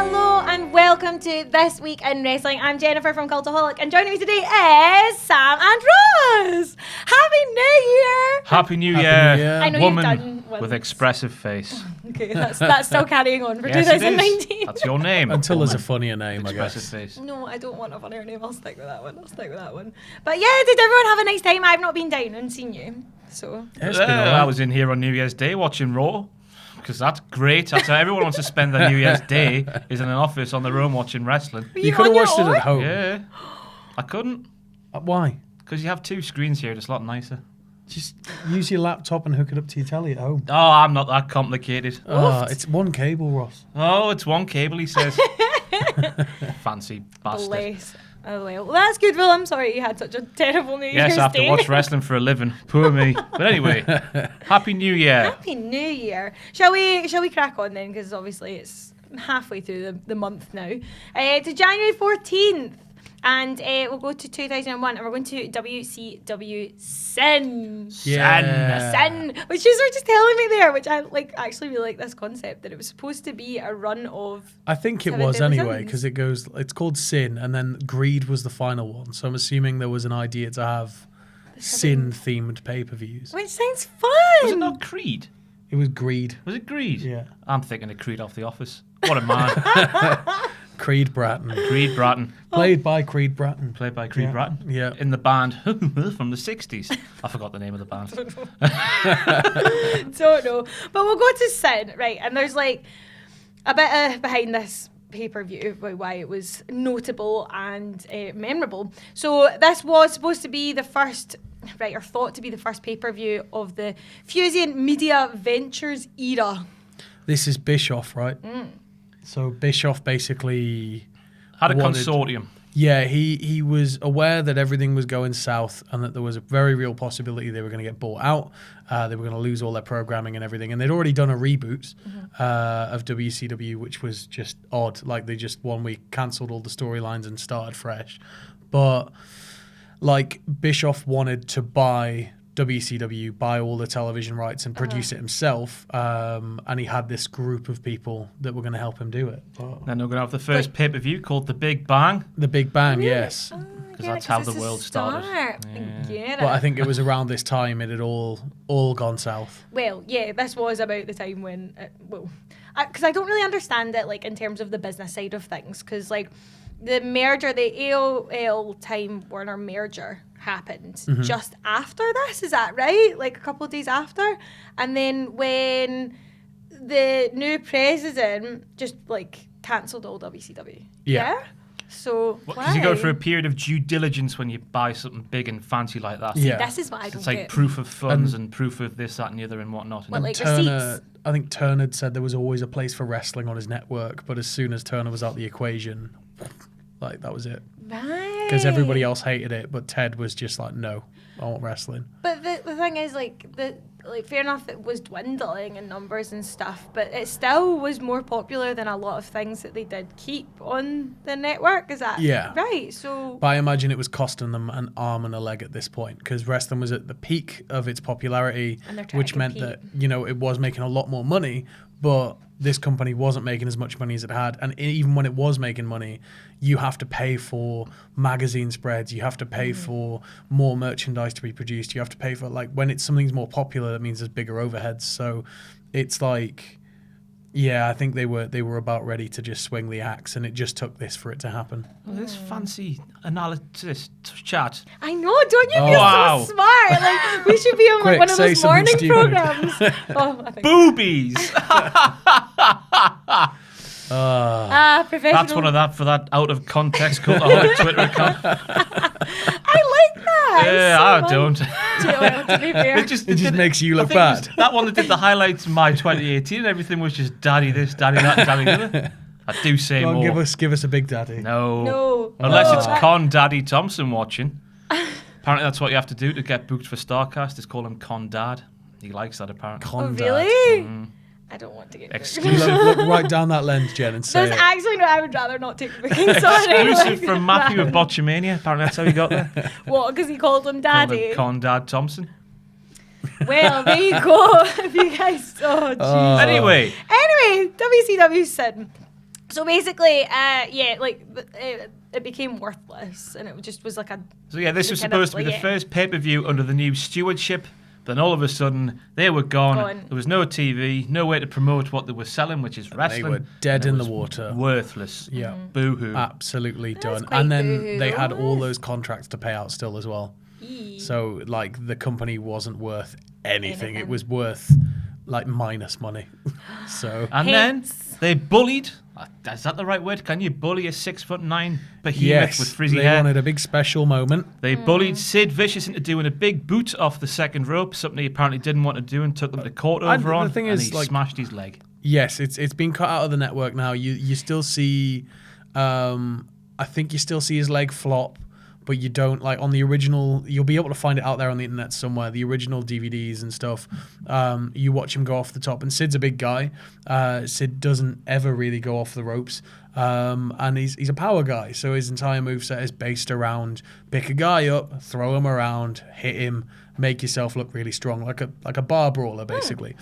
Hello and welcome to This Week in Wrestling. I'm Jennifer from Cultaholic, and joining me today is Sam and Rose. Happy New Year! Happy New Year. I know Woman you've done one with expressive face. Okay, that's still carrying on for Yes, 2019. That's your name. Until there's a funnier name, I Expressive guess. face. No, I don't want a funnier name. I'll stick with that one. But yeah, did everyone have a nice time? I've not been down and seen you, so. Yeah, it's been all right. I was in here on New Year's Day watching Raw. Because that's great. That's how everyone wants to spend their New Year's Day is in an office on their own watching wrestling. You could have watched it at home. Yeah. I couldn't. Why? Because you have two screens here. It's a lot nicer. Just use your laptop and hook it up to your telly at home. Oh, I'm not that complicated. It's one cable, Ross. Oh, it's one cable, he says. Fancy bastard. Bless. Oh well, that's good. Well, I'm sorry you had such a terrible New Year's Yes, I have to Day. watch wrestling for a living. Poor me. But anyway, Happy New Year. Happy New Year. Shall we crack on then? Because obviously it's halfway through the month now. To January 14th. And we'll go to 2001 and we're going to WCW Sin. Yeah. Sin. Which you were just telling me there, which I actually really like this concept, that it was supposed to be a run of... I think it 7 was Deadly anyway, Sins. because it's called Sin, and then Greed was the final one. So I'm assuming there was an idea to have Sin-themed pay-per-views. Which sounds fun. Was it not Creed? It was Greed. Was it Greed? Yeah. I'm thinking of Creed off The Office. What a man. Creed Bratton. Creed Bratton. Played by Creed Bratton. Played by Creed Yeah. Bratton. Yeah. In the band from the 60s. I forgot the name of the band. Don't know. But we'll go to Sin, right? And there's like a bit behind this pay-per-view about why it was notable and memorable. So this was supposed to be the first, right, or thought to be the first pay-per-view of the Fusion Media Ventures era. This is Bischoff, right? So Bischoff basically... Had a wanted- consortium. Yeah, he was aware that everything was going south and that there was a very real possibility they were going to get bought out. They were going to lose all their programming and everything. And they'd already done a reboot of WCW, which was just odd. Like, they just 1 week cancelled all the storylines and started fresh. But, like, Bischoff wanted to buy WCW, buy all the television rights and produce it himself. And he had this group of people that were going to help him do it. But Then they're going to have the first pay-per-view called The Big Bang. the Big Bang, Really? yes. Because that's how the world started. Yeah. But I think it was around this time it had all gone south. Well, yeah, this was about the time when, because I don't really understand it, like, in terms of the business side of things, because, like, the merger, the AOL Time Warner merger happened just after this, is that right? Like, a couple of days after? And then when the new president just, like, cancelled all WCW. Yeah. So, Because you go through a period of due diligence when you buy something big and fancy like that. Yeah. This is what I don't It's like get. proof of funds and proof of this, that, and the other, and whatnot. Well, like, Turner, receipts. I think Turner had said there was always a place for wrestling on his network, but as soon as Turner was out the equation, like, that was it. Right. Because everybody else hated it, but Ted was just like, no, I want wrestling. But the thing is, like, fair enough, it was dwindling in numbers and stuff, but it still was more popular than a lot of things that they did keep on the network. Is that Yeah. right? So, But I imagine it was costing them an arm and a leg at this point, because wrestling was at the peak of its popularity, And they're trying which to meant compete. that, you know, it was making a lot more money, but this company wasn't making as much money as it had. And even when it was making money, you have to pay for magazine spreads, you have to pay for more merchandise to be produced, you have to pay for, like, when it's something's more popular, that means there's bigger overheads. So it's like, yeah, I think they were about ready to just swing the axe, and it just took this for it to happen. Well, this fancy analysis chat. I know, don't you feel wow. so smart? Like, we should be on Quick, one of say those something morning stupid. programs. I think. Boobies! Professional. That's one of that for that out of context Cultaholic Twitter account. I like that. Yeah, It's so I fun. don't. Well, to be fair. It just makes you look I think it was bad. that one that did the highlights in my 2018, everything was just daddy this, daddy that, daddy the other. I do say Go on, more. give us a big daddy. No. No. Unless No. it's Con Daddy Thompson watching. Apparently that's what you have to do to get booked for StarCast, is call him Con Dad. He likes that apparently. Oh, Con dad. really? I don't want to get Exclusive. Look right down that lens, Jen, and say There's it. actually no, I would rather not take the booking. Sorry. Exclusive from Matthew of Botchamania. Apparently that's how he got there. What, because he called him Called daddy? him Con Dad Thompson. Well, there you go. If you guys, oh jeez. Anyway, Anyway, WCW Sin. So basically, it became worthless, and it just was like a. So yeah, this was kind supposed of, to be like, the first pay-per-view under the new stewardship. Then all of a sudden, they were gone. There was no TV, no way to promote what they were selling, which is wrestling. They were dead and in it the was water. Worthless. Yeah. Boo-hoo. Absolutely done. quite And then boo-hoo, they had all though. those contracts to pay out still as well. Eee. So, like, the company wasn't worth anything. It was worth, like, minus money. So, And Hence. then they bullied. Is that the right word? Can you bully a 6'9" behemoth yes, with frizzy they hair? wanted a big special moment. They bullied Sid Vicious into doing a big boot off the second rope, something he apparently didn't want to do, and took them to court And over the on. thing And is, he like- smashed his leg. Yes, it's been cut out of the network now. You still see, I think you still see his leg flop, but you don't, like, on the original. You'll be able to find it out there on the internet somewhere. The original DVDs and stuff. You watch him go off the top, and Sid's a big guy. Sid doesn't ever really go off the ropes, and he's a power guy. So his entire moveset is based around pick a guy up, throw him around, hit him, make yourself look really strong, like a bar brawler basically.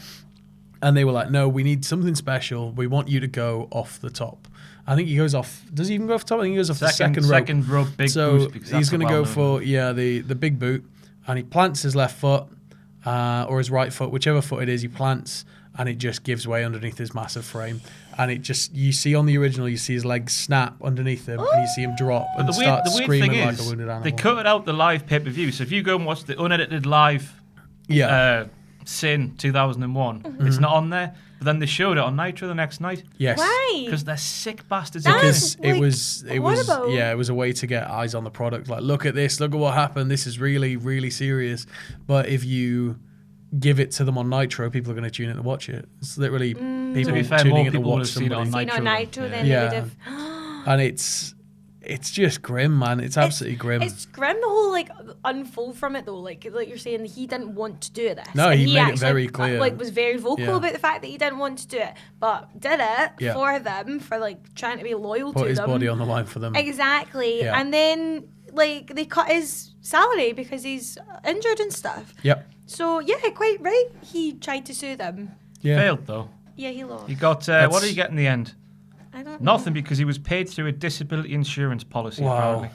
And they were like, no, we need something special. We want you to go off the top. I think he goes off. Does he even go off the top? I think he goes off the second rope. Second rope, big So boost. because he's that's going to go well-known. for the big boot, and he plants his left foot or his right foot, whichever foot it is. He plants, and it just gives way underneath his massive frame, and it just, you see on the original, you see his legs snap underneath him, and you see him drop and The start weird screaming thing like is, a wounded animal. they cut out the live pay-per-view. So if you go and watch the unedited live Sin 2001, it's not on there. But then they showed it on Nitro the next night. Yes. Why? Because they're sick bastards. Because Like, it was horrible. it was a way to get eyes on the product. Like, look at this, look at what happened. This is really, really serious. But if you give it to them on Nitro, people are going to tune in to watch it. It's literally people To be fair, tuning more in to people would watch have seen it on somebody. Seen Nitro. on Nitro, Yeah. then Yeah. they would have. And it's just grim, man. It's absolutely grim. It's grim, the whole like unfold from it though. Like you're saying, he didn't want to do this. No, And he made it actually, very clear. Like, was very vocal Yeah. about the fact that he didn't want to do it, but did it Yeah. for them, for like trying to be loyal Put to his them. body on the line for them. Exactly. Yeah. And then like they cut his salary because he's injured and stuff. Yep. So yeah, quite right. He tried to sue them. Yeah. Failed though. Yeah, he lost. He got what did he get in the end? I don't Nothing, because he was paid through a disability insurance policy. Wow. Apparently,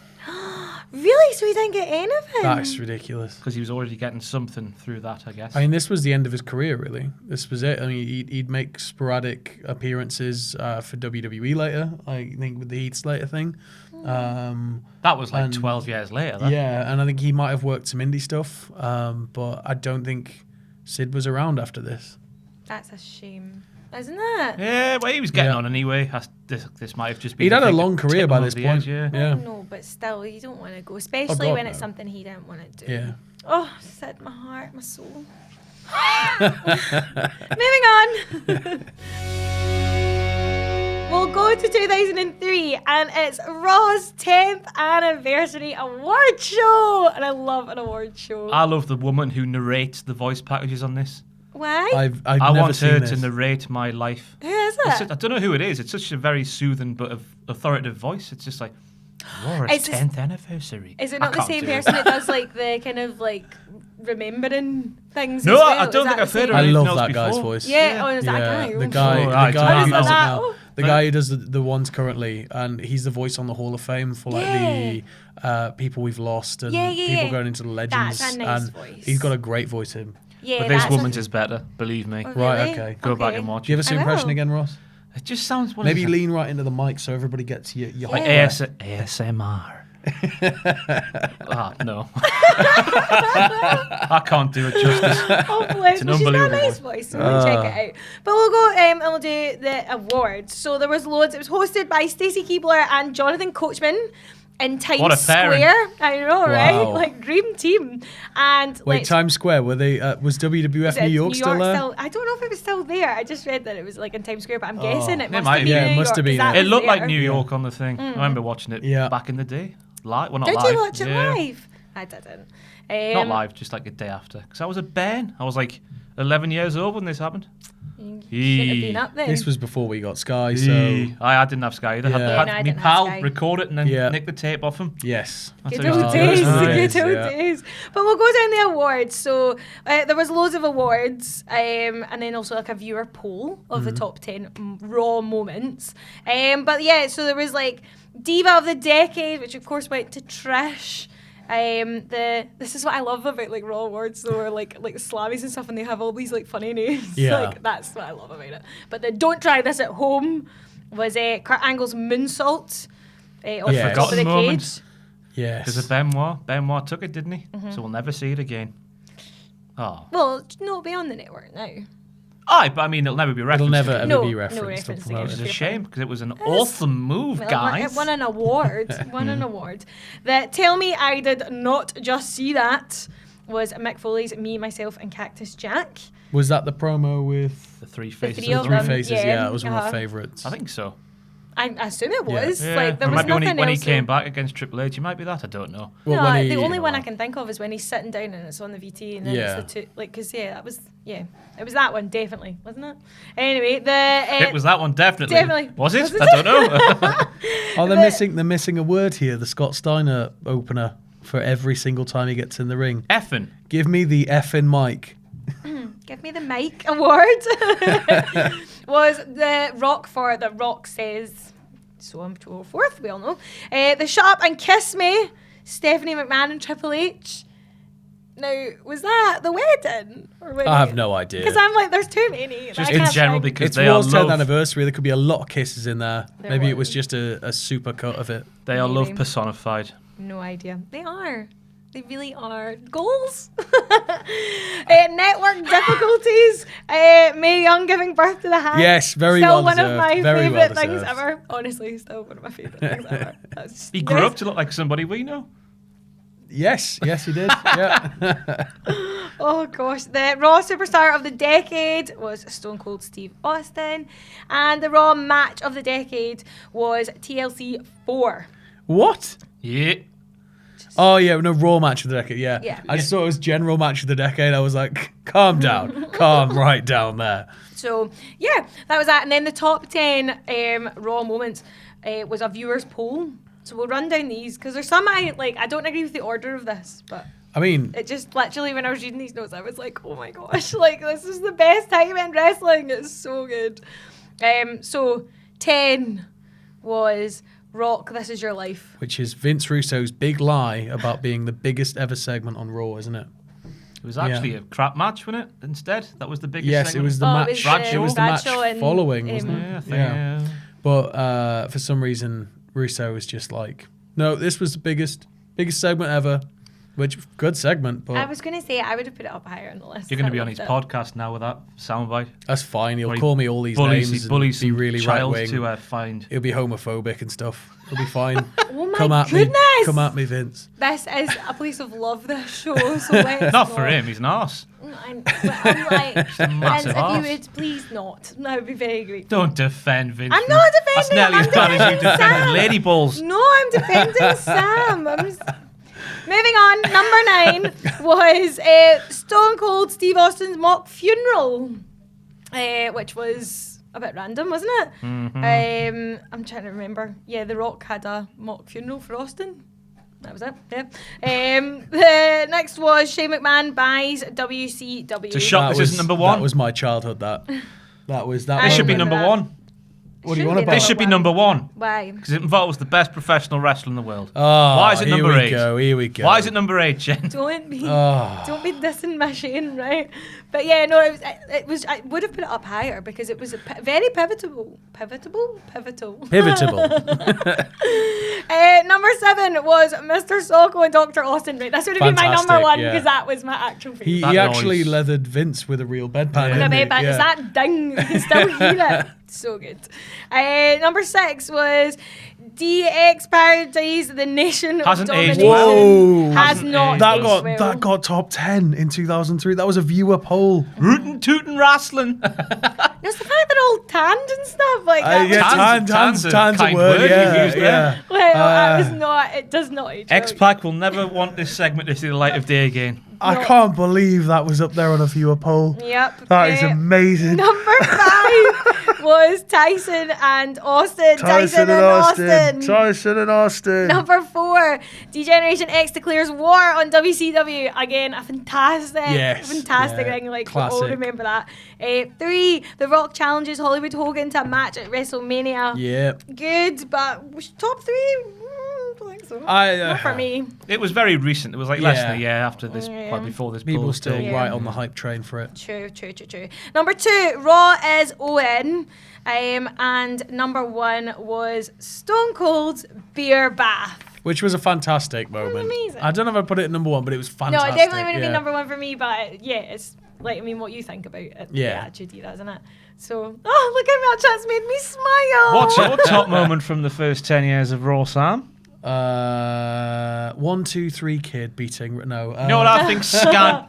Really? So he didn't get anything? That's ridiculous. because he was already getting something through that, I guess. I mean, this was the end of his career, really. This was it. I mean, he'd make sporadic appearances for WWE later, I think, with the Heath Slater thing. That was like and- 12 years later. That. Yeah, and I think he might have worked some indie stuff, but I don't think Sid was around after this. That's a shame, isn't it? Yeah, well, he was getting Yeah. on anyway. This might have just been. He'd the had a thing long that career tipped by him this over the point. edge, yeah. Yeah. No, but still, you don't want to go, especially God, when it's no. something he didn't want to do. Yeah. Oh, said my heart, my soul. Moving on. We'll go to 2003, and it's Raw's 10th anniversary award show, and I love an award show. I love the woman who narrates the voice packages on this. Why? I've I never want seen her this. to narrate my life. Who is It's it? I don't know who it is. It's such a very soothing but authoritative voice. It's just like, Raw's It's just- 10th anniversary. Is it I not the can't same do it. person that does like the kind of like remembering things? No, as well? I Is don't that think the I've heard same- of I anything love else that guy's before. voice. Yeah, oh, is that Yeah, guy? the Oh, guy, Oh, the right, guy I who know. does it that. now. The guy who does the ones currently, and he's the voice on the Hall of Fame for like the people we've lost and Yeah, people yeah. going into the legends. That's a nice and voice. he's got a great voice. Him. Yeah, But this that's woman's is better, believe me. Oh, Right, really? okay. Go back and watch Give it. us the I impression will. again, Ross. It just sounds... what Maybe is it? lean right into the mic so everybody gets your Like Yeah. ASMR. No. I can't do it justice. Oh, bless. It's an Well, she's got a unbelievable nice voice, so we'll check it out. But we'll go and we'll do the awards. So there was loads. It was hosted by Stacey Keebler and Jonathan Coachman in Times What a pairing. Square. I know, right? Wow. Like dream team. And Wait, let's- Times Square, were they? Was WWF New York still there? I don't know if it was still there. I just read that it was like in Times Square, but I'm guessing it It must might have be. been Yeah, New it must York, have been 'cause that it. It was looked like there. New York on the thing. I remember watching it Yeah. back in the day. Live? Well, not Did live. you watch it Yeah. live? I didn't. Not live, just like a day after. Because I was a bairn. I was like 11 years old when this happened. You should have been up there. This was before we got Sky, so I didn't have Sky either. Yeah. Had No, I my didn't have pal Sky. record it and then nick the tape off him. yes. That's Good how we old used to do it. days, Nice. good old Yeah. days. But we'll go down the awards. So there was loads of awards, and then also like a viewer poll of the top 10 Raw moments. But yeah, so there was like Diva of the Decade, which of course went to Trish. This is what I love about like Raw awards, though, or like Slammies and stuff, and they have all these like funny names. Yeah. Like that's what I love about it. But the Don't Try This at Home was Kurt Angle's moonsault off Yeah. the top of the Forgotten moment. cage. Yes. Because of Benoit. Benoit took it, didn't he? So we'll never see it again. Oh. Well, no, it'll be on the network now. Aye, but I mean, it'll never be referenced. It'll never again. ever No, be no referenced or reference promoted. It's a shame because it was an It's- awesome move, Well, guys. It won an award. Won an award. The Tell Me I Did Not Just See That was Mick Foley's Me, Myself, and Cactus Jack. Was that the promo with The three faces. three of of the Three them, Faces? yeah, Yeah, it was one of my uh-huh. favourites. I think so. I assume it was. Yeah. Like there Or was maybe nothing when he else. came back against Triple H, he might be that. I don't know. Well, No, when he- the only you one know, I can think of is when he's sitting down and it's on the VT, and then Yeah. it's the two. Like, cause that was it was that one definitely, wasn't it? Anyway, It was that one, definitely. definitely. Was it? Was it? I don't know. Oh, they're missing a word here. The Scott Steiner opener for every single time he gets in the ring. Effing. Give me the effing mic. Give me the mic award. Was the Rock for The Rock Says So I'm 4th, we all know. The Shut Up and Kiss Me, Stephanie McMahon and Triple H. Now, was that the wedding? I have no idea. Because I'm like, there's too many. Just I in can't general, think. because It's they are Raw's 10th love. anniversary. There could be a lot of kisses in there. There Maybe it was was. just a super cut of it. They are love Maybe. personified. No idea. They are. They really are. Goals. Network difficulties. Mae Young giving birth to the hand. Yes, very Still well one deserved. of my Very well favourite things deserved. ever. Honestly, still one of my favourite things ever. That's He grew up to look like somebody we know. Yes, he did. Yeah. Oh gosh, the Raw Superstar of the Decade was Stone Cold Steve Austin, and the Raw Match of the Decade was TLC 4. What? Yeah. Oh yeah, no, Raw match of the decade. Yeah. Yeah. I just thought it was general match of the decade. I was like, calm down, calm right down there. So yeah, that was that. And then the top 10 Raw moments was a viewers poll. So we'll run down these because there's some I don't agree with the order of this, but I mean, it just literally when I was reading these notes, I was like, oh my gosh, like this is the best time in wrestling. It's so good. So 10 was Rock, This Is Your Life. which is Vince Russo's big lie about being the biggest ever segment on Raw, isn't it? It was actually a crap match, wasn't it? Instead, that was the biggest. Yes, segment. it was the Oh, it match. was the It was the match Bradshaw and, following, wasn't it? Yeah, I think, Yeah. yeah. But for some reason, Russo was just like, no, this was the biggest segment ever. Which, good segment, but I was going to say I would have put it up higher on the list. You're going to I be on loved his it. podcast now with that soundbite. that's fine. He'll Where he call me all these names bullies and be some really right child wing. to find. He'll be homophobic and stuff. It'll be fine. Oh my Come at goodness! me. Come at me, Vince. This is a place of love, this show. So let's Not for him, he's an arse. I'm like, Vince, massive if arse. you would please not. That would be very grateful. Don't defend Vince. I'm not That's defending nearly him. as bad as you I'm defending defended Sam. Lady Balls. No, I'm defending Sam. Moving on, number 9 was Stone Cold Steve Austin's mock funeral, which was a bit random, wasn't it? Mm-hmm. I'm trying to remember. Yeah, The Rock had a mock funeral for Austin. That was it. Yeah. The next was Shane McMahon buys WCW. To shock, this isn't number 1. That was my childhood. That was that. This should be remember number that. 1. What do you Shouldn't want be about? This should be number 1. Why? Because it involves the best professional wrestler in the world. Oh, Why is it number 8? Here we go. Why is it number 8, Jen? Don't be Oh. don't be dissing my Shane, right? But yeah, no, it was I would have put it up higher because it was very pivotal. Pivotable. Number 7 was Mr. Socko and Dr. Austin. Right, that's going to be my number Fantastic, 1 yeah. because that was my actual favorite. He That actually noise. leathered Vince with a real bedpan. The didn't he? bed, Yeah. it's that ding. You can still hear it. So good. Number 6 was DX Paradise, the Nation Hasn't of aged Domination. well. Has Hasn't not aged That aged got that got top 10 in 2003. That was a viewer poll. Rootin' tootin' wrestling. It's the fact they're all tanned and stuff like that. Yeah, Tan's a tan's a kind word. word Yeah, you've used yeah. Well, that was not. It does not age. well. X-Pac will never want this segment to see the light of day again. I can't believe that was up there on a viewer poll. Yep. That is amazing. Number 5 was Tyson and Austin. Tyson and Austin. Number 4, D-Generation X declares war on WCW. Again, a fantastic thing. Like, classic. we'll all remember that. 3, The Rock challenges Hollywood Hogan to a match at WrestleMania. Yep. Good, but top 3? I don't think so. Not for me. It was very recent. It was like less than a year after this, like before this. People still thing. right on the hype train for it. True. Number 2, Raw is Owen. And number 1 was Stone Cold's beer bath. Which was a fantastic moment. Amazing. I don't know if I put it at number 1, but it was fantastic. No, it definitely wouldn't be number 1 for me, but yeah, it's like, I mean, what you think about it. Yeah. The Attitude Era, isn't it? So, look at me, that chance made me smile. What's your top moment from the first 10 years of Raw, Sam? 1, 2, 3 kid beating. No. You know what I think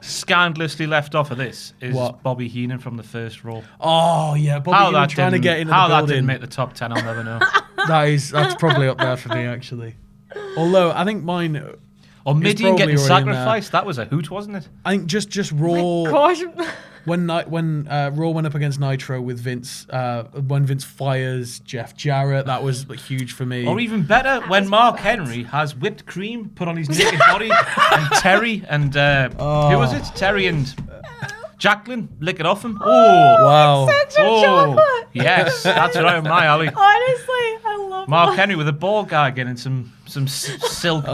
scandalously left off of this is Bobby Heenan from the first Raw. Oh yeah, Bobby Heenan trying to get into the building. How that didn't make the top 10, I'll never know. That's probably up there for me actually. Although I think mine. Or Mideon getting sacrificed. That was a hoot, wasn't it? I think just Raw. Oh my gosh. When Raw went up against Nitro with Vince, when Vince fires Jeff Jarrett, that was huge for me. Or even better, when Mark Henry has whipped cream put on his naked body, and Terry and who was it? Terry and Jacqueline lick it off him. Oh wow! Chocolate. Yes, that's right on my alley. Honestly, I love Mark Henry with a ball gag and some silk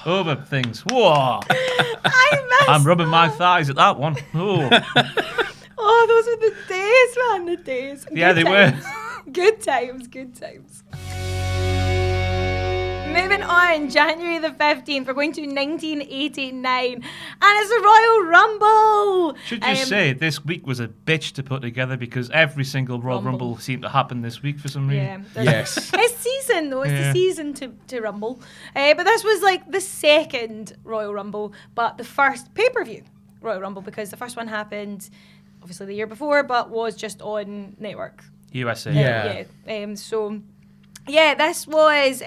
over things. Whoa! I'm rubbing my thighs at that one. Oh, those were the days, man. The days. Yeah, they were. Good times. Moving on, January the 15th, we're going to 1989, and it's the Royal Rumble. Should just say, this week was a bitch to put together because every single Royal Rumble seemed to happen this week for some reason. Yeah, yes. It's season, though. It's the season to Rumble. But this was like the second Royal Rumble, but the first pay-per-view Royal Rumble, because the first one happened, obviously, the year before, but was just on Network. USA. This was...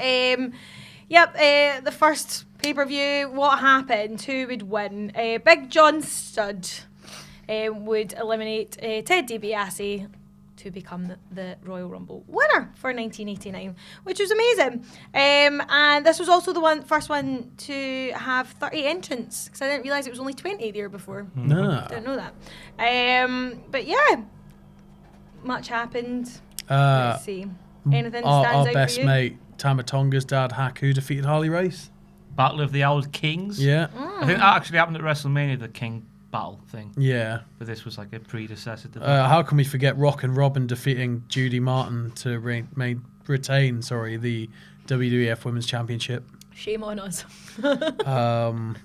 the first pay-per-view. What happened? Who would win? Big John Studd would eliminate Ted DiBiase to become the Royal Rumble winner for 1989, which was amazing. And this was also the first one to have 30 entrants, because I didn't realise it was only 20 the year before. No. Didn't know that. But yeah, much happened. Let's see. Anything stands out for you? Our best mate, Tama Tonga's dad, Haku, defeated Harley Race. Battle of the Old Kings. Yeah. I think that actually happened at WrestleMania, the King battle thing. Yeah. But this was like a predecessor to that. How can we forget Rock and Robin defeating Judy Martin to retain the WWF Women's Championship? Shame on us. Hulk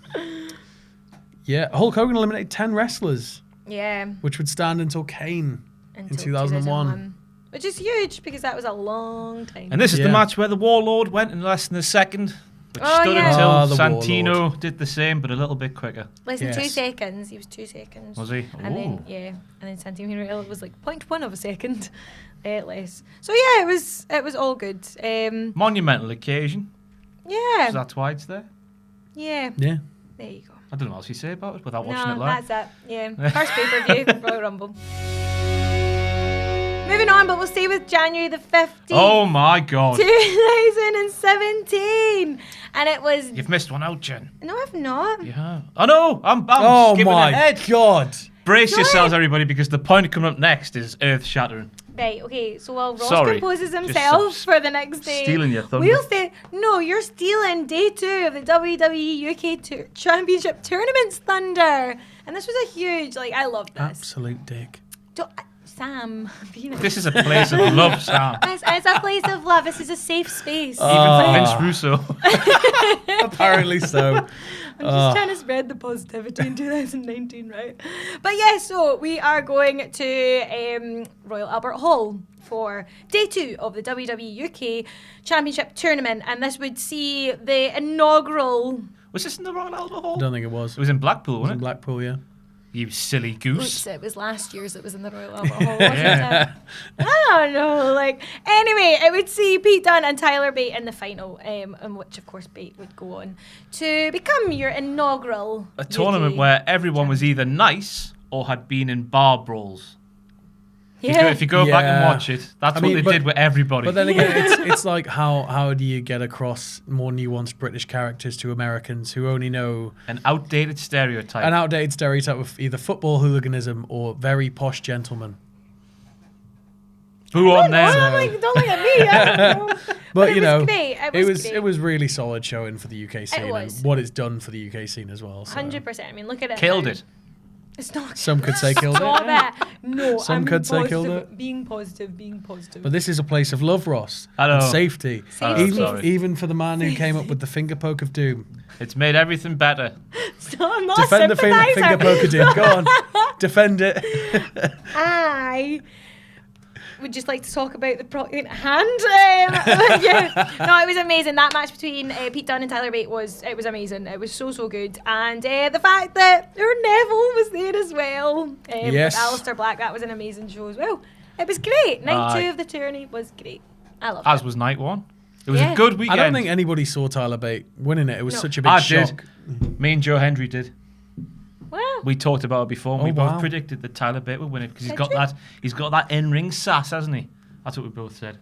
Hogan eliminated 10 wrestlers. Yeah. Which would stand until Kane in 2001. Which is huge, because that was a long time. And this is the match where the Warlord went in less than a second. Which stood until Santino Warlord did the same, but a little bit quicker. Less than 2 seconds. He was 2 seconds. Was he? And then Santino was like 0.1 of a second less. So yeah, it was all good. Monumental occasion. Yeah. So that's why it's there. Yeah. Yeah. There you go. I don't know what else you say about it without watching it live. That's it. Yeah. First pay-per-view, Royal Rumble. Moving on, but we'll stay with January the 15th. Oh my God. 2017. And it was... You've missed one out, Jen. No, I've not. Yeah. Oh no, I'm skipping ahead. God. Brace yourselves, everybody, because the point coming up next is earth-shattering. Right, okay, so while Ross composes himself for the next day... Stealing your thunder. No, you're stealing day 2 of the WWE UK Championship Tournament's thunder. And this was a huge... I love this. Absolute dick. Sam. This is a place of love, Sam. It's a place of love. This is a safe space. Even for Vince Russo. Apparently so. I'm just trying to spread the positivity in 2019, right? But yeah, so we are going to Royal Albert Hall for day 2 of the WWE UK Championship Tournament, and this would see the inaugural... Was this in the Royal Albert Hall? I don't think it was. It was in Blackpool, wasn't it? In Blackpool, yeah. You silly goose. Oops, it was last year's. It was in the Royal Albert Hall, wasn't it? I don't know. Like, anyway, it would see Pete Dunne and Tyler Bate in the final, in which, of course, Bate would go on to become your inaugural A tournament UK where everyone was either nice or had been in bar brawls. Yeah. If you go back and Yeah. watch it, that's what they did with everybody. But then again, it's like how do you get across more nuanced British characters to Americans who only know An outdated stereotype. an outdated stereotype of either football hooliganism or very posh gentlemen? Who on Oh, there? don't look at me. I don't know. But it you know, was great. it was really solid showing for the UK scene was. and what it's done for the UK scene as well. So. 100%. I mean, look at it. Killed now. it. It's not. Some could say killed it. Stop it. No, Some I'm could say positive. killed it. Being positive. But this is a place of love, Ross. I know. And safety. Safety. Even, Sorry. even for the man who came up with the finger poke of doom. It's made everything better. Stop, I'm not Defend a the finger sympathiser. poke of doom. Go on. Defend it. I would just like to talk about the hand. Yeah. No, it was amazing. That match between Pete Dunne and Tyler Bate was amazing. It was so good. And the fact that Neville was there as well. Yes. With Aleister Black, that was an amazing show as well. It was great. Night Aye. 2 of the tourney was great. I loved As it. was night 1. It was Yeah. a good weekend. I don't think anybody saw Tyler Bate winning it. It was No. such a big I shock. did. Me and Joe Hendry did. Wow. We talked about it before. And Oh, we both wow. predicted that Tyler Bate would win it because he's Did got you? that in-ring sass, hasn't he? That's what we both said.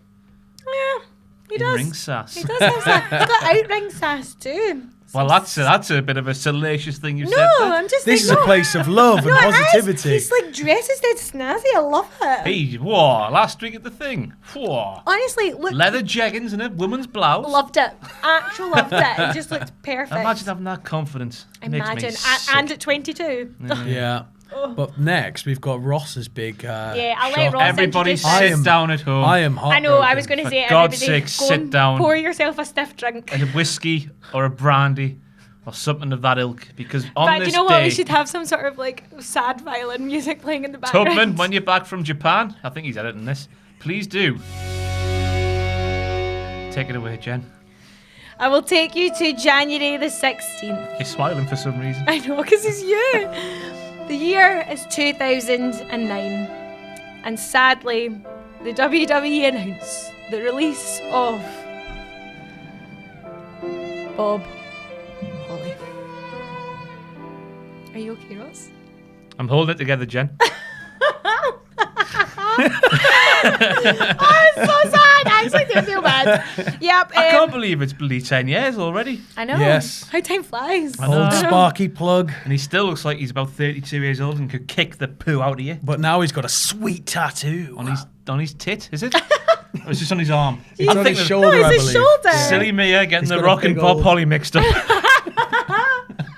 Yeah, he In-ring does. sass. He does have sass. He's got out-ring sass too. Well, that's a bit of a salacious thing you No, said there. I'm just This is like, a no. place of love and No, it is. positivity. He's like dresses dead snazzy. I love it. Hey, whoa, last week at the thing. Whoa. Honestly, look, Leather jeggings and a woman's blouse. loved it. Actual loved it. It just looked perfect. Imagine having that confidence. It makes me Imagine. sick. And at 22. Yeah. Oh. But next, we've got Ross's big. Yeah, I'll let shock. Ross Everybody introduce I sit am- down at home. I am I know, I was heartbroken. going to say it. God's Everybody, sake, go sit and down. Pour yourself a stiff drink. a whiskey or a brandy or something of that ilk. Because on But do this you know what? day, We should have some sort of like sad violin music playing in the background. Tubman, when you're back from Japan, I think he's editing this, please do. Take it away, Jen. I will take you to January the 16th. You're smiling for some reason. I know, because it's you. The year is 2009. And sadly, the WWE announced the release of Bob Holly. Are you okay, Ross? I'm holding it together, Jen. Oh, it's so sad. I actually do feel bad. Yep. I can't believe it's bloody 10 years already. I know. Yes. How time flies. I know. Old Sparky plug. And he still looks like he's about 32 years old and could kick the poo out of you. But now he's got a sweet tattoo. On his tit, is it? Or is this on his arm? It's on his No, shoulder, I it's his believe. shoulder. Silly Mia getting He's the got a Rock and big Bob old- Holly mixed up.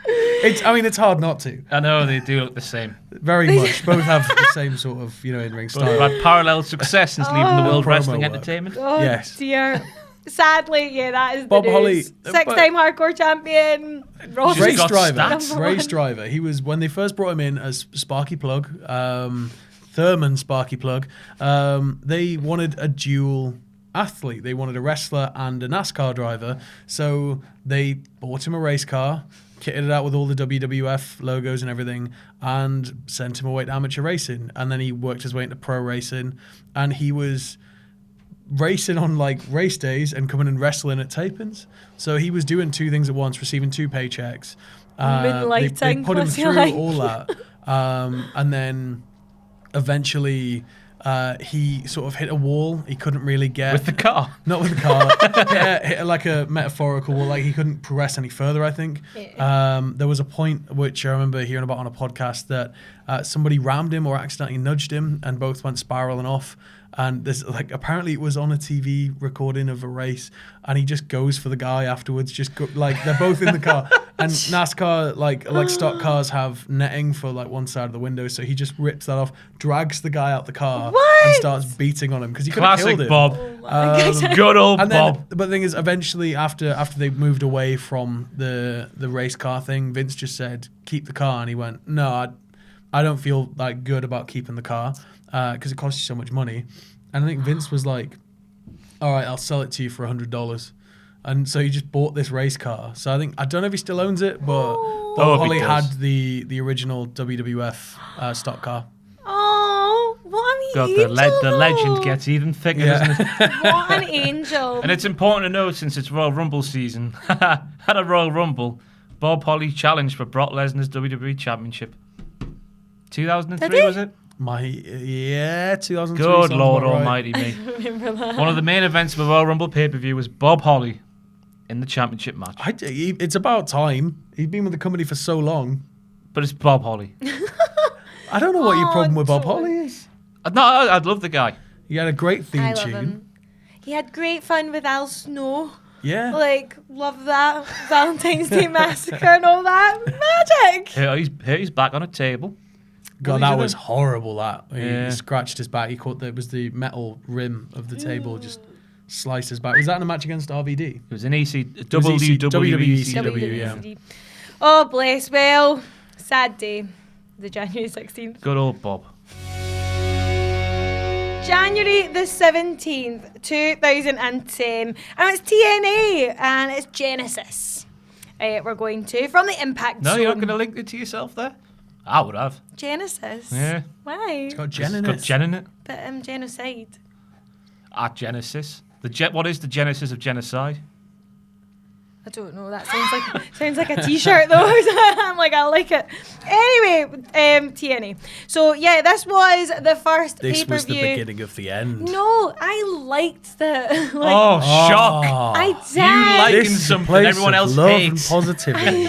It's hard not to. I know, they do look the same. Very much. Both have the same sort of, in-ring Both style. have had parallel success since leaving the World Promo Wrestling work. Entertainment. Oh Yes. dear. Sadly, yeah, that is the Bob news. Holly, Six-time hardcore champion. Ross Just Race got driver. stats. Number Race one. driver. He was, when they first brought him in as Sparky Plug, Thurman Sparky Plug, they wanted a dual athlete. They wanted a wrestler and a NASCAR driver. So they bought him a race car, kitted it out with all the WWF logos and everything, and sent him away to amateur racing. And then he worked his way into pro racing, and he was racing on like race days and coming and wrestling at tapings. So he was doing two things at once, receiving two paychecks. They Moonlighting, put him what's he through like? all that. And then eventually he sort of hit a wall. He couldn't really get... With the car. Not with the car. hit like a metaphorical wall. Like he couldn't progress any further, I think. There was a point which I remember hearing about on a podcast that somebody rammed him or accidentally nudged him and both went spiraling off. And there's like, apparently it was on a TV recording of a race and he just goes for the guy afterwards. Like they're both in the car. And NASCAR, like stock cars have netting for like one side of the window. So he just rips that off, drags the guy out the car What? and starts beating on him because he could have Classic killed him. Bob. God. Good old And then, Bob. but the thing is, eventually, after they moved away from the race car thing, Vince just said, "Keep the car," and he went, "No, I don't feel like good about keeping the car because it costs you so much money." And I think Vince was like, "All right, I'll sell it to you for $100." and so he just bought this race car. So I don't know if he still owns it, but if Bob he Holly does. had the original WWF stock car. Oh, what an God, angel! the legend though. gets even thicker, Yeah. doesn't it? What an angel! And it's important to know, since it's Royal Rumble season, at a Royal Rumble, Bob Holly challenged for Brock Lesnar's WWE Championship. 2003, Did he? was it? 2003. Good sounds Lord about right. Almighty me. Remember that? One of the main events of the Royal Rumble pay-per-view was Bob Holly in the championship match. It's about time. He's been with the company for so long. But it's Bob Holly. I don't know what your Oh, problem with Bob George. Holly is. No, I'd love the guy. He had a great theme I love tune. him. He had great fun with Al Snow. Yeah. Like, love that. Valentine's Day Massacre and all that. Magic! Here he's back on a table. God, What did he that do was then? horrible. That he Yeah. scratched his back. He caught it was the metal rim of the table, just sliced his back. Was that in a match against RVD? It was an EC, was WWE WWE, yeah. WWCD. Oh, bless. Well, sad day. The January 16th. Good old Bob. January the 17th, 2010. And it's TNA and it's Genesis. We're going to from the Impact No, Zone. you're not going to link it to yourself there? I would have. Genesis? Yeah. Why? It's got Jen in It's got it. Jen in it. But genocide. At Genesis. What is the genesis of genocide? I don't know. That sounds like a t-shirt though. I'm like, I like it. Anyway, TNA. So yeah, this was the first This pay-per-view. was the beginning of the end. No, I liked the. Oh, shock! I did. You liking This is a something place everyone of else love hates. and positivity.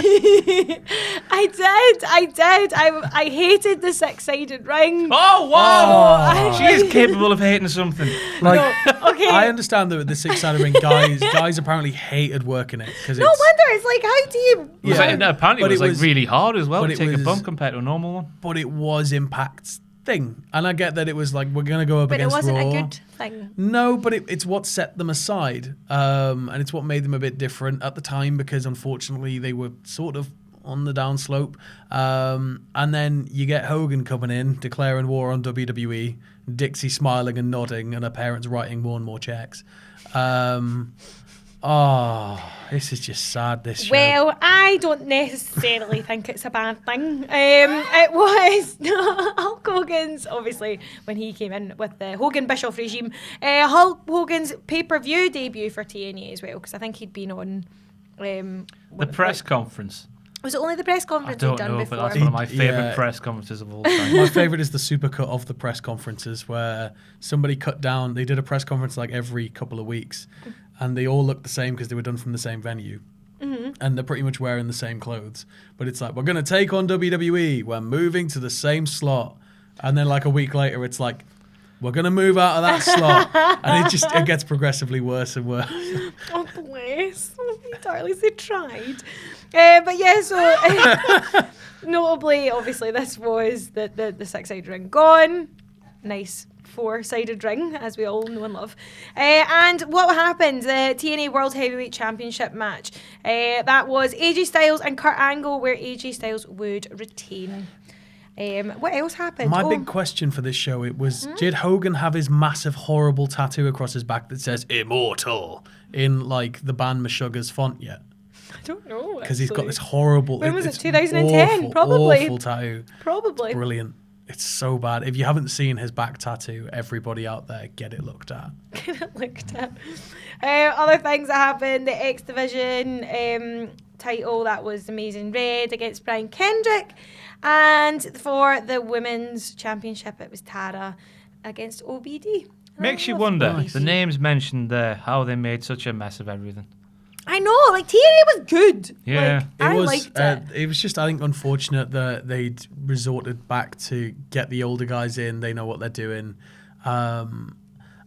I did. I hated the six-sided ring. Oh, wow! I- She is capable of hating something. Like, Okay. I understand that with the six-sided ring, guys apparently hated working it because No wonder. It's like, how do you? It was Yeah. like, no, apparently But it was, it was- really hard as well but to it take a was- bump compared to a normal one. but it was Impact's thing, and I get that it was like we're gonna go up But it against wasn't Raw. a good thing. No, but it's what set them aside, and it's what made them a bit different at the time because unfortunately they were sort of on the downslope. And then you get Hogan coming in, declaring war on WWE, Dixie smiling and nodding, and her parents writing more and more checks. This is just sad, this show. Well, I don't necessarily think it's a bad thing. It was Hulk Hogan's, obviously, when he came in with the Hogan Bischoff regime, Hulk Hogan's pay-per-view debut for TNA as well, because I think he'd been on... The press conference. Was it only the press I conference he'd don't done know, before? but that's one of my favourite Yeah. press conferences of all time. My favourite is the supercut of the press conferences where somebody cut down, they did a press conference like every couple of weeks and they all looked the same because they were done from the same venue. And they're pretty much wearing the same clothes. But it's like, we're going to take on WWE. We're moving to the same slot. And then like a week later, it's like, we're going to move out of that slot. And it gets progressively worse and worse. Oh, bless. Oh, darlings, they tried. But yeah, so notably, obviously, this was the six-sided ring gone. Nice four-sided ring, as we all know and love. And what happened? The TNA World Heavyweight Championship match. That was AJ Styles and Kurt Angle, where AJ Styles would retain. What else happened? My big question for this show, it was, did Hogan have his massive, horrible tattoo across his back that says Immortal in like the band Meshuggah's font yet? I don't know. Because he's got actually. this horrible... When was it? it's 2010? awful, Probably. Awful tattoo. Probably. Brilliant. It's so bad. If you haven't seen his back tattoo, everybody out there, get it looked at. Looked at. Other things that happened, the X Division title, that was Amazing Red against Brian Kendrick. And for the Women's Championship, it was Tara against OBD. Makes you Oh, wonder, nice. the names mentioned there, how they made such a mess of everything. I know, like TNA was good. Yeah. Like, I liked it. It was just, I think, unfortunate that they'd resorted back to get the older guys in. They know what they're doing.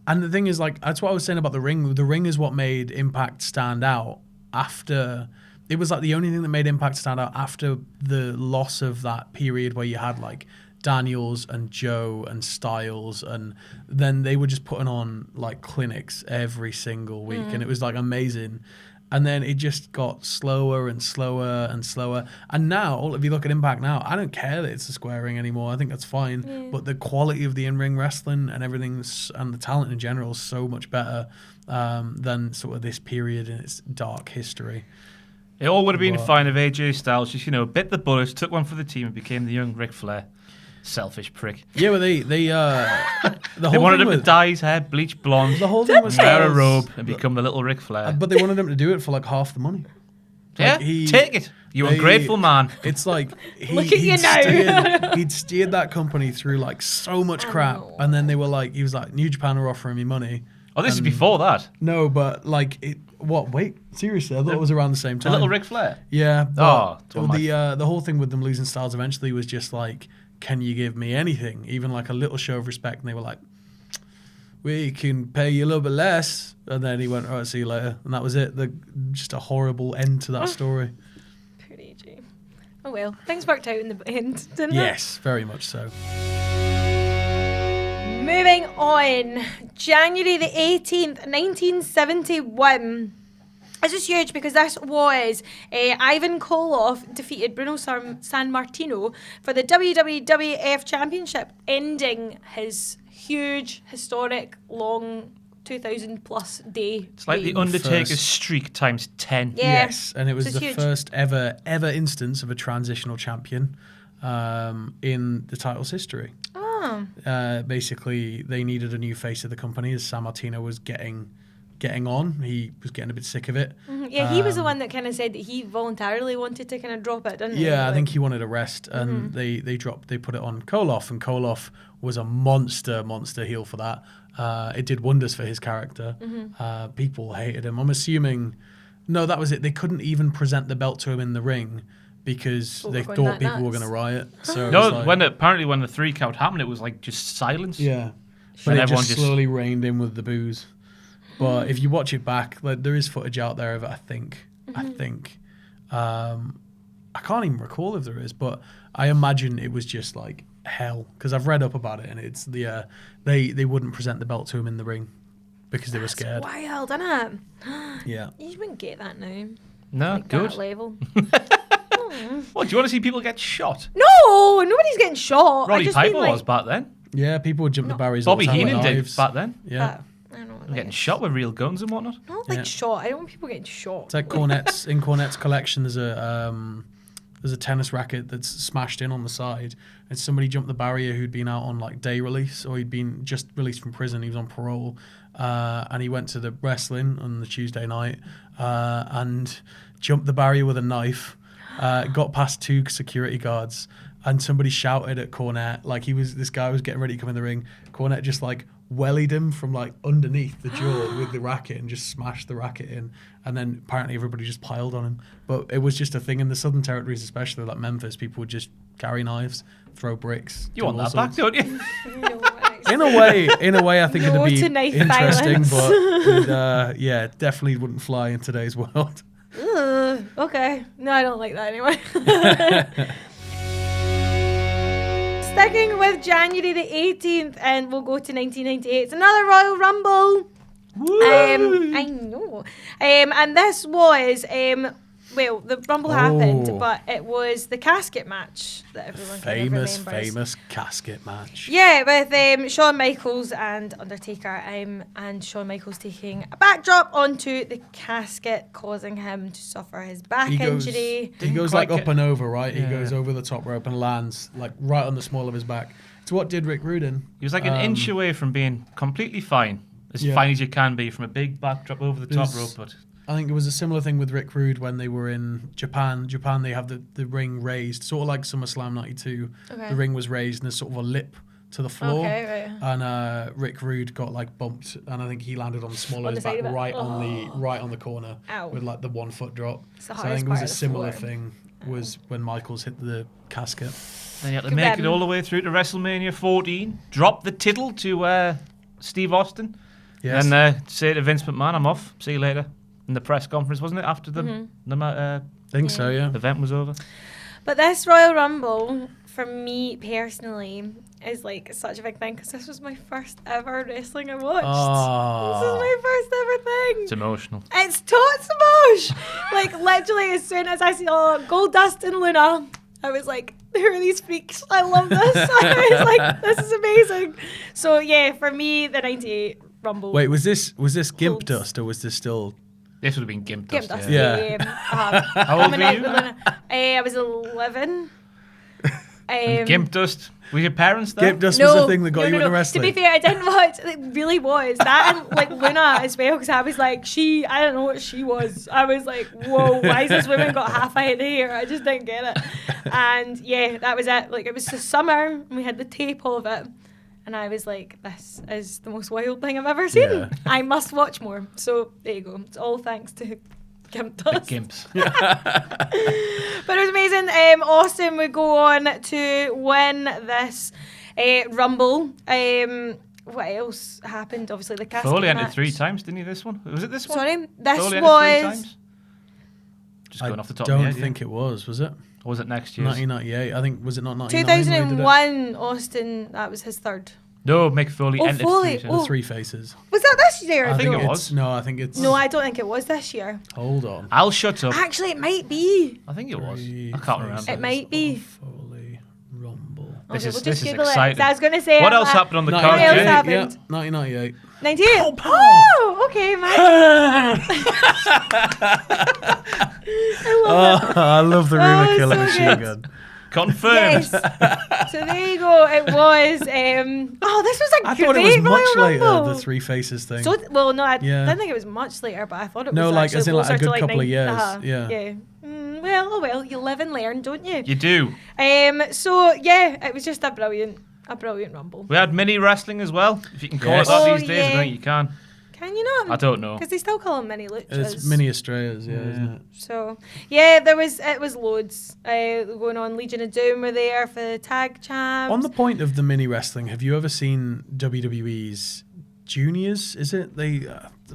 And the thing is, like, that's what I was saying about the ring. The ring is what made Impact stand out after... It was like the only thing that made Impact stand out after the loss of that period where you had like Daniels and Joe and Styles, and then they were just putting on like clinics every single week, and it was like amazing. And then it just got slower and slower and slower. And now, if you look at Impact now, I don't care that it's a square ring anymore. I think that's fine. Yeah. But the quality of the in-ring wrestling and everything, and the talent in general is so much better than sort of this period in its dark history. It all would have been fine if AJ Styles just, bit the bullet, took one for the team, and became the young Ric Flair. Selfish prick. Yeah, but they wanted him to dye his hair bleach blonde, the whole thing was wear a robe, and become the little Ric Flair. But they wanted him to do it for like half the money. Yeah, take it, you ungrateful man. It's like Look at you now. He'd steered that company through like so much crap, and then he was like, New Japan are offering me money. Oh, this is before that. No, but like wait, seriously, I thought it was around the same time. The little Ric Flair. Yeah. The whole thing with them losing Styles eventually was just like, can you give me anything, even like a little show of respect? And they were like, we can pay you a little bit less. And then he went, all right, see you later. And that was it. Just a horrible end to that story. Poor AJ. Oh well, things worked out in the end, didn't they? Yes, very much so. Moving on, January the 18th, 1971. This is huge because this was Ivan Koloff defeated Bruno Sammartino for the WWF Championship, ending his huge, historic, long 2,000-plus day. It's like the Undertaker's streak times 10. Yeah. Yes, and it was the huge. first ever instance of a transitional champion in the title's history. Oh. Basically, they needed a new face of the company as Sammartino was getting on. He was getting a bit sick of it. Mm-hmm. Yeah, he was the one that kind of said that he voluntarily wanted to kind of drop it, didn't he? Yeah, I think he wanted a rest, and they put it on Koloff, and Koloff was a monster heel for that. It did wonders for his character. People hated him. I'm assuming, no, that was it. They couldn't even present the belt to him in the ring because they thought people were going to riot. So no, when the 3 count happened, it was like just silence. Yeah, but it just slowly reined in with the booze. But if you watch it back, like, there is footage out there of it, I think. I can't even recall if there is, but I imagine it was just like hell because I've read up about it, and it's they wouldn't present the belt to him in the ring because they were scared. That's wild, isn't it? Yeah. You wouldn't get that now. No, like good. That level. What, do you want to see people get shot? No, nobody's getting shot. Roddy Piper was back then. Yeah, people would jump the barriers. Bobby all the time with Heenan did knives. back then. Yeah. I don't know. Getting shot with real guns and whatnot. Not like shot. I don't want people getting shot. It's like Cornette's. In Cornette's collection, there's a tennis racket that's smashed in on the side, and somebody jumped the barrier who'd been out on like day release, or he'd been just released from prison. He was on parole, and he went to the wrestling on the Tuesday night and jumped the barrier with a knife. Got past 2 security guards, and somebody shouted at Cornette like this guy was getting ready to come in the ring. Cornette just like wellied him from like underneath the jaw with the racket and just smashed the racket in, and then apparently everybody just piled on him. But it was just a thing in the Southern Territories, especially like Memphis. People would just carry knives, throw bricks. You want that back, don't you? In a way, I think it'd be interesting, but yeah, definitely wouldn't fly in today's world. Okay. No, I don't like that anyway. Sticking with January the 18th, and we'll go to 1998. It's another Royal Rumble. I know. And this was, well, the Rumble happened, but it was the casket match that everyone kind of remembers. Famous casket match. Yeah, with Shawn Michaels and Undertaker, and Shawn Michaels taking a backdrop onto the casket, causing him to suffer his back injury. He goes like up and over, right? Yeah. He goes over the top rope and lands like right on the small of his back. It's what did Rick Rude in. He was like an inch away from being completely fine. As fine as you can be from a big backdrop over the top rope, but I think it was a similar thing with Rick Rude when they were in Japan. Japan, they have the ring raised, sort of like SummerSlam 92. Okay. The ring was raised and there's sort of a lip to the floor. Okay, right. And Rick Rude got like bumped, and I think he landed on the small of his back, right on the corner. Ow. With like the 1 foot drop. So I think it was a similar thing was when Michaels hit the casket. And you had to make it all the way through to WrestleMania 14, drop the tittle to Steve Austin. Yes. And say to Vince McMahon, I'm off. See you later. In the press conference, wasn't it? After the event was over. But this Royal Rumble, for me personally, is like such a big thing because this was my first ever wrestling I watched. Oh. This is my first ever thing. It's emotional. It's totes gosh. Like, literally, as soon as I saw Goldust and Luna, I was like, who are these freaks? I love this. I was like, this is amazing. So, yeah, for me, the 98 Rumble. Wait, was this Gimp Dust or was this still... This would have been Gimp Gimp Dust. Dust, Yeah. How old were you? I was 11. Gimp Dust. Were your parents there? Gimp Dust was the thing that got you into To wrestling. be fair, I didn't watch. It really was that and like Luna as well, because I was like, I don't know what she was. I was like, whoa, why has this woman got half a head of hair? I just didn't get it. And yeah, that was it. Like, it was the summer and we had the tape of it. And I was like, this is the most wild thing I've ever seen. Yeah. I must watch more. So there you go. It's all thanks to Gimp Dust. The Gimps. But it was amazing. Austin would go on to win this Rumble. What else happened? Obviously, the casket Foley match. entered 3 times, didn't he, this one? Was it this one? Sorry? This Foley entered 3 was... times? Just going off the top I of my don't head. think it was it? Or was it next year? 1998. I think, was it not 99? 2001, Austin, that was his third. No, Mick Foley Oh, entered Foley. 3 times. The Three Faces. Was that this year? I think though? it was. No, I think it's... No, I don't think it was this year. Hold on. I'll shut up. Actually, it might be. I think it was. Three I can't remember. It might be. Foley Rumble. This Okay, is- we'll this just is Google exciting. it. So I was going to say... What else happened on the card, else 1998, happened? yeah, 1998. 98? Oh, okay, man. I love it. I love the Runa Oh, Killer so machine good. gun. Confirmed. Yes. So there you go. It was... this was a I great thought it was Royal much later, Rumble. the Three Faces thing. So, well, no, I Yeah. didn't think it was much later, but I thought it No, was like, actually as in, like, a closer to, good like, couple of years, Yeah. yeah. Well, you live and learn, don't you? You do. So yeah, it was just a brilliant Rumble. We had mini wrestling as well. If you can call Yes. it that Oh, these days, I yeah. don't think you can. Can you not? I don't know. Because they still call them mini luchas. It's mini Estrellas, isn't it? So yeah, it was loads going on. Legion of Doom were there for the tag champs. On the point of the mini wrestling, have you ever seen WWE's Juniors? Is it? I'm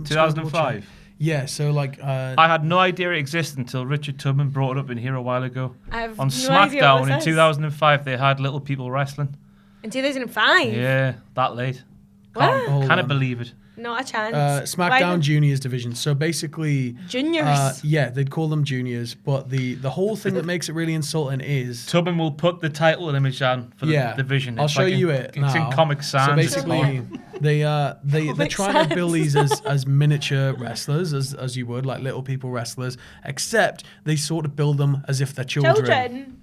just gonna double check. 2005. Yeah, so like... I had no idea it existed until Richard Tubman brought it up in here a while ago. I have On no idea what SmackDown this in is. 2005, they had little people wrestling. In 2005. Yeah, that late. What? Hold Can't on. believe it. Not a chance. Why SmackDown did- Juniors division. So basically... Juniors. yeah, they'd call them juniors, but the whole thing that makes it really insulting is... Tubman will put the title and image on for the division. I'll It's show like you in, it It's now. in Comic Sans. So it's basically, called. they're Comic trying to build Sans. these as miniature wrestlers, as you would, like little people wrestlers, except they sort of build them as if they're children.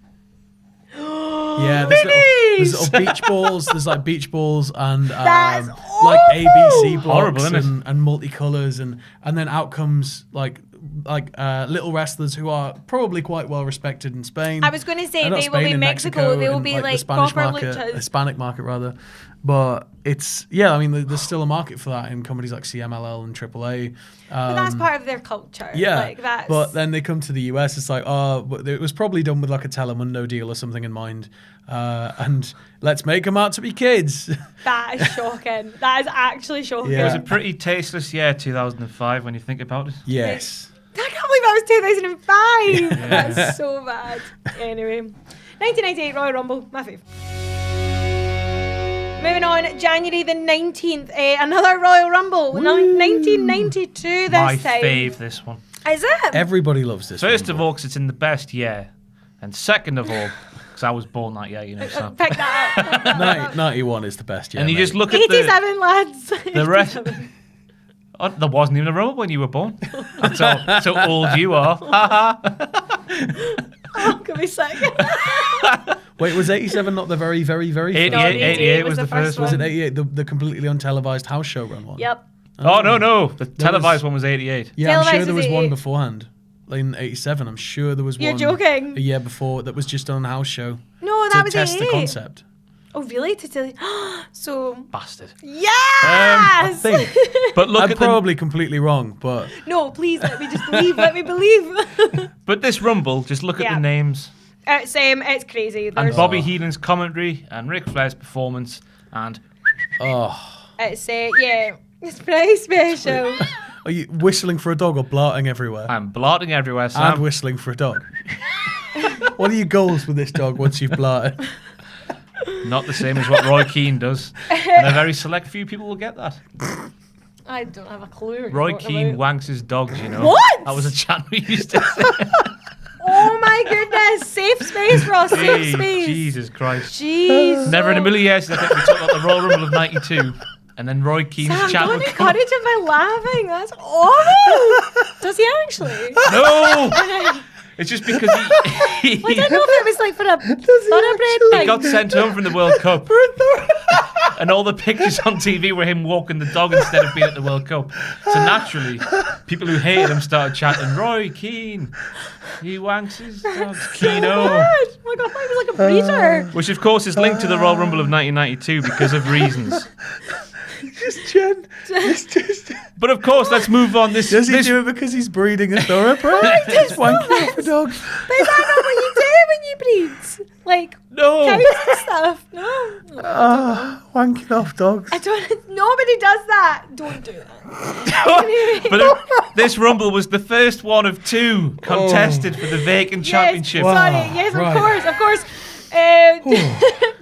Yeah, there's little beach balls. There's like beach balls and That's like ABC blocks Horrible, isn't it? and multicolors, and then out comes like little wrestlers who are probably quite well respected in Spain. I was going to say Not they will Spain, be in Mexico. They will and, be the like Spanish proper market, luchas. Hispanic market rather. But it's I mean, there's still a market for that in companies like CMLL and AAA. But that's part of their culture. Yeah, Like, that's... but then they come to the US. It's like, but it was probably done with like a Telemundo deal or something in mind, and let's make them out to be kids. That is shocking. That is actually shocking. Yeah. It was a pretty tasteless year, 2005, when you think about it. Yes. I can't believe that was 2005. Yeah. That's so bad. Anyway, 1998 Royal Rumble, my fave. Moving on, January the 19th, another Royal Rumble. 1992 this My time. fave, this one. Is it? Everybody loves this. First one. of all, because it's in the best year. And second of all, because I was born that year, you know. So. Pick that up. 91 is the best year. And you mate. just look at 87 lads. the rest. Oh, there wasn't even a Rumble when you were born. That's how old you are. Oh, could be sick. Wait, was 87 not the very, very, very first? 88 was the first Was one. it 88, the completely untelevised house show run one? Yep. Oh, no. The televised one was 88. Yeah, I'm sure Televised there was was one 88. beforehand. Like in 87, I'm sure there was You're one. joking. A year before that was just on a house show. No, to that was test 88. the concept. Oh, really? To tell you. So, Bastard. yes! I think. But look I'm at probably completely wrong, but No, please let me just believe. Let me believe. But this Rumble, just look at Yeah. the names. It's crazy. And There's, Bobby Heenan's commentary and Ric Flair's performance and it's it's pretty special. are you whistling for a dog or blarting everywhere? I'm blotting everywhere, And Sam. whistling for a dog. What are your goals with this dog once you've blarted? Not the same as what Roy Keane does. And a very select few people will get that. I don't have a clue. Roy Keane wanks his dogs, you know. What? That was a chant we used to say. Oh my goodness. Safe space, Ross. Safe space. Jesus Christ. Jeez. Never in a million years did I think we took out the Royal Rumble of 92. And then Roy Keane's Sam, chant don't would come. encourage him by laughing. That's awful. Does he actually? No! It's just because he I don't know if it was like for a thoroughbred thing. he got sent home from the World Cup. And all the pictures on TV were him walking the dog instead of being at the World Cup. So naturally, people who hated him started chanting, Roy Keane, he wanks his dogs, Keano. Oh my god, I thought he was like a breeder. Which of course is linked to the Royal Rumble of 1992 because of reasons. Just Jen. Just. But of course, let's move on. Does he do it because he's breeding a thoroughbred? Just wanking off a dog. But is that not what you do when you breed? Like, No. cows and stuff? No. Wanking off dogs. I don't. Nobody does that. Don't do that. But this Rumble was the first one of two contested for the vacant championship. Yes, sorry. Yes, right. of course.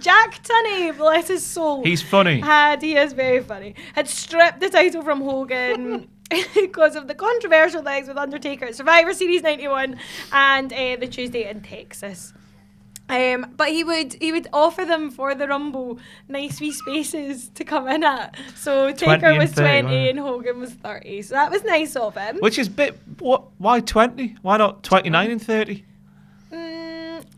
Jack Tunney, bless his soul. He's funny. He is very funny. Had stripped the title from Hogan because of the controversial things with Undertaker at Survivor Series 91 and the Tuesday in Texas. But he would offer them for the Rumble nice wee spaces to come in at. So Taker was 30, 20 and Hogan was 30. So that was nice of him. Which is why 20? Why not 29 and 30?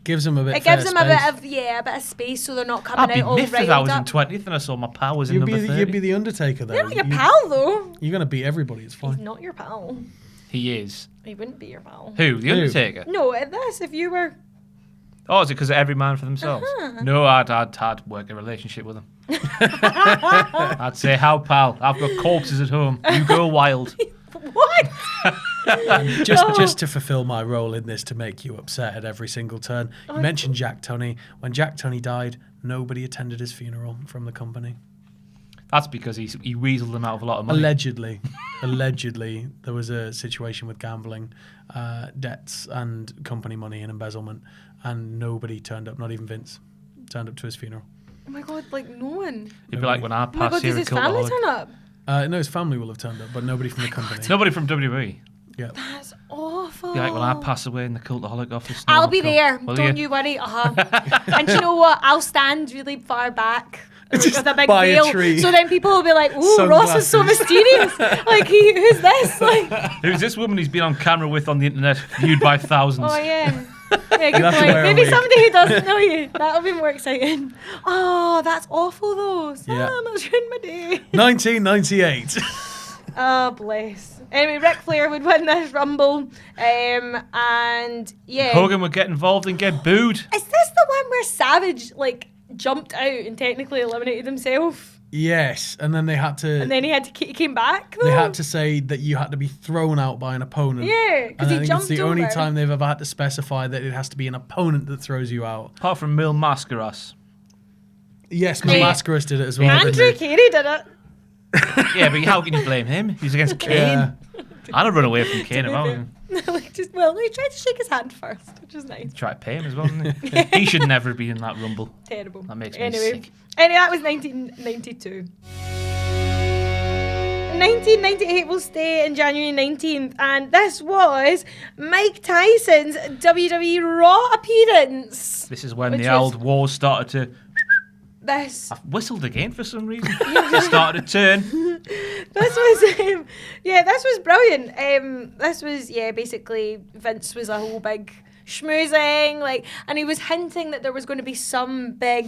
Gives them a bit. It gives them a bit of space, so they're not coming I'd be out all miffed if riled I was in up. 20th and I saw my pal was in You'd number 30. be the Undertaker though. You're not your pal though. You're gonna beat everybody. It's He's fine. not your pal. He is. He wouldn't be your pal. Who? The Undertaker? No, at this, if you were. Oh, is it because of every man for themselves? No, I'd work a relationship with him. I'd say, how pal? I've got corpses at home. You go wild. What? Just to fulfill my role in this, to make you upset at every single turn. You mentioned Jack Tunney. When Jack Tunney died, nobody attended his funeral from the company. That's because he weaseled them out of a lot of money. Allegedly, there was a situation with gambling, debts, and company money and embezzlement, and nobody turned up. Not even Vince turned up to his funeral. Oh my god, like no one. It'd be like when I Oh my pass god, here does at his family Cultaholic. turn up? No, his family will have turned up, but nobody from the company. Nobody from WWE. Yeah. That's awful. Be like when I pass away in the Cultaholic office. I'll be there. Will Don't you worry. And you know what? I'll stand really far back. With a big by a veil. tree. So then people will be like, ooh, Ross is so mysterious. Like, who's this? Like, Who's this woman he's been on camera with on the internet, viewed by thousands? oh, yeah. Yeah, good have to point. wear a Maybe wig. somebody who doesn't know you. That'll be more exciting. Oh, that's awful though. Sam, Yeah. that's ruined my day. 1998. Oh, bless. Anyway, Ric Flair would win this Rumble. And yeah. Hogan would get involved and get booed. Is this the one where Savage, like, jumped out and technically eliminated himself? Yes, and then they had to. And then he came back, though? They had to say that you had to be thrown out by an opponent. Yeah, because And he I think jumped it's the only over. time they've ever had to specify that it has to be an opponent that throws you out. Apart from Mil Mascaras. Yes, Yeah. Mascaras did it as well. Andrew didn't he? Carey did it. Yeah, but how can you blame him? He's against Kane. Yeah. I'd have run away from Kane if I was him. Like, no, he tried to shake his hand first, which is nice. Try to pay him as well, didn't he? He should never be in that Rumble. Terrible. That makes me anyway, sick. Anyway, that was 1992. 1998 will stay in January 19th, and this was Mike Tyson's WWE Raw appearance. This is when Which the was- old war started to... This I've whistled again for some reason. It started to turn. this was brilliant. This was basically Vince was a whole big schmoozing, like, and he was hinting that there was going to be some big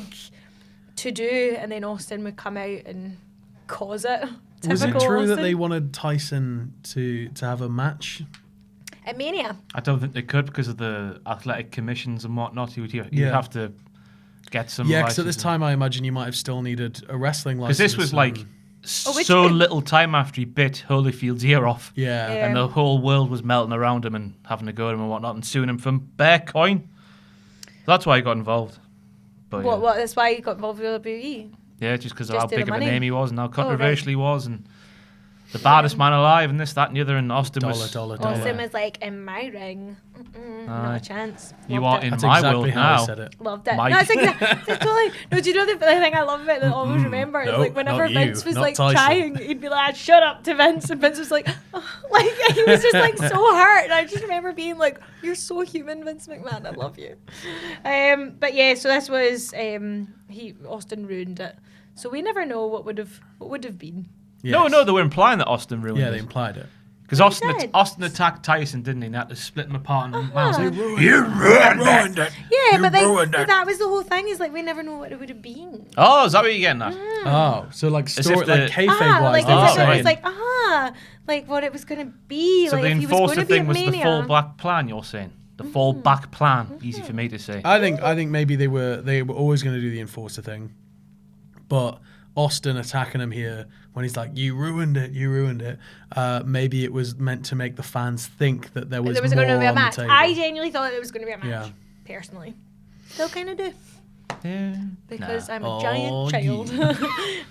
to do, and then Austin would come out and cause it. Was it Typical true that Austin. they wanted Tyson to have a match? At Mania? I don't think they could because of the athletic commissions and whatnot. You'd Yeah. have to get some Yeah, because at this licenses. time I imagine you might have still needed a wrestling license. Because this was like which so bit? little time after he bit Holyfield's ear off. Yeah. Yeah. And the whole world was melting around him and having to go at him and whatnot and suing him for bare coin. That's why he got involved. But What? yeah. What? That's why he got involved with WWE. Yeah, just because of Just how to big the of a money? name he was and how controversial he was. And the baddest man alive, and this, that, and the other, and Austin was... Dollar. Austin was like, in my ring, not a chance. You Loved are it. in That's my exactly world how now. I said it. Loved it. Mike. That's exactly totally. No, do you know the thing I love about it that I always remember is No, like whenever not you, Vince was not like Tyson. trying, he'd be like, "Shut up" to Vince, and Vince was like, oh, like he was just like so hurt. And I just remember being like, "You're so human, Vince McMahon. I love you." But yeah, so this was Austin ruined it. So we never know what would have been. Yes. No, they were implying that Austin ruined Yeah, it. they implied it. Because Austin attacked Tyson, didn't he? And they had to split him apart. And Miles like, You ruined it. Yeah, but ruined like it. that was the whole thing. Is like we never know what it would have been. oh, is that what you're getting at? Oh, so like As story, if the- like kayfabe wise, like they were as if it right. was like like what it was gonna be. So like the if he was going enforcer to be thing at was the Mania. fallback plan, you're saying? The fallback plan. Easy for me to say. I think maybe they were always going to do the enforcer thing, but Austin attacking him here when he's like, "You ruined it." Maybe it was meant to make the fans think that there was There was more going to be a on match. the table. I genuinely thought it was going to be a match. Yeah. Personally, still kind of do Yeah. because Nah. I'm a Oh, giant child,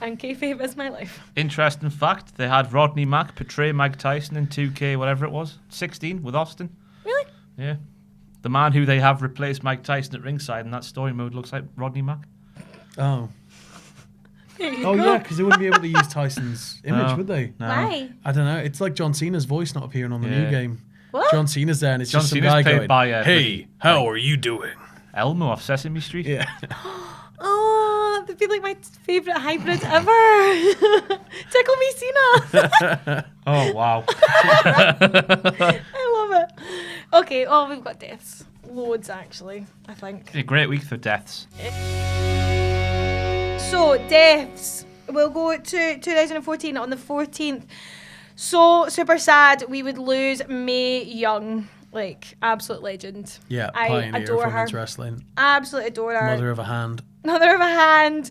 and kayfabe is my life. Interesting fact, they had Rodney Mack portray Mike Tyson in 2K, whatever it was, 16 with Austin. Really? Yeah. The man who they have replaced Mike Tyson at ringside in that story mode looks like Rodney Mack. Oh. There you Oh go. yeah, because they wouldn't be able to use Tyson's image, No. would they? No. Why? I don't know. It's like John Cena's voice not appearing on the new Yeah. game. What? John Cena's there, and it's John just some Cena's guy played going, by, "Hey, how are you doing?" Elmo off Sesame Street. Yeah. Oh, that'd be like my favorite hybrid ever. Tickle me, Cena. Oh, wow. I love it. Okay. Oh, we've got deaths. Loads, actually. I think. A great week for deaths. So, deaths. We'll go to 2014 on the 14th. So, super sad. We would lose Mae Young. Like, absolute legend. Yeah, I pioneer adore of her. women's wrestling. Absolutely adore her. Mother of a hand. Mother of a hand.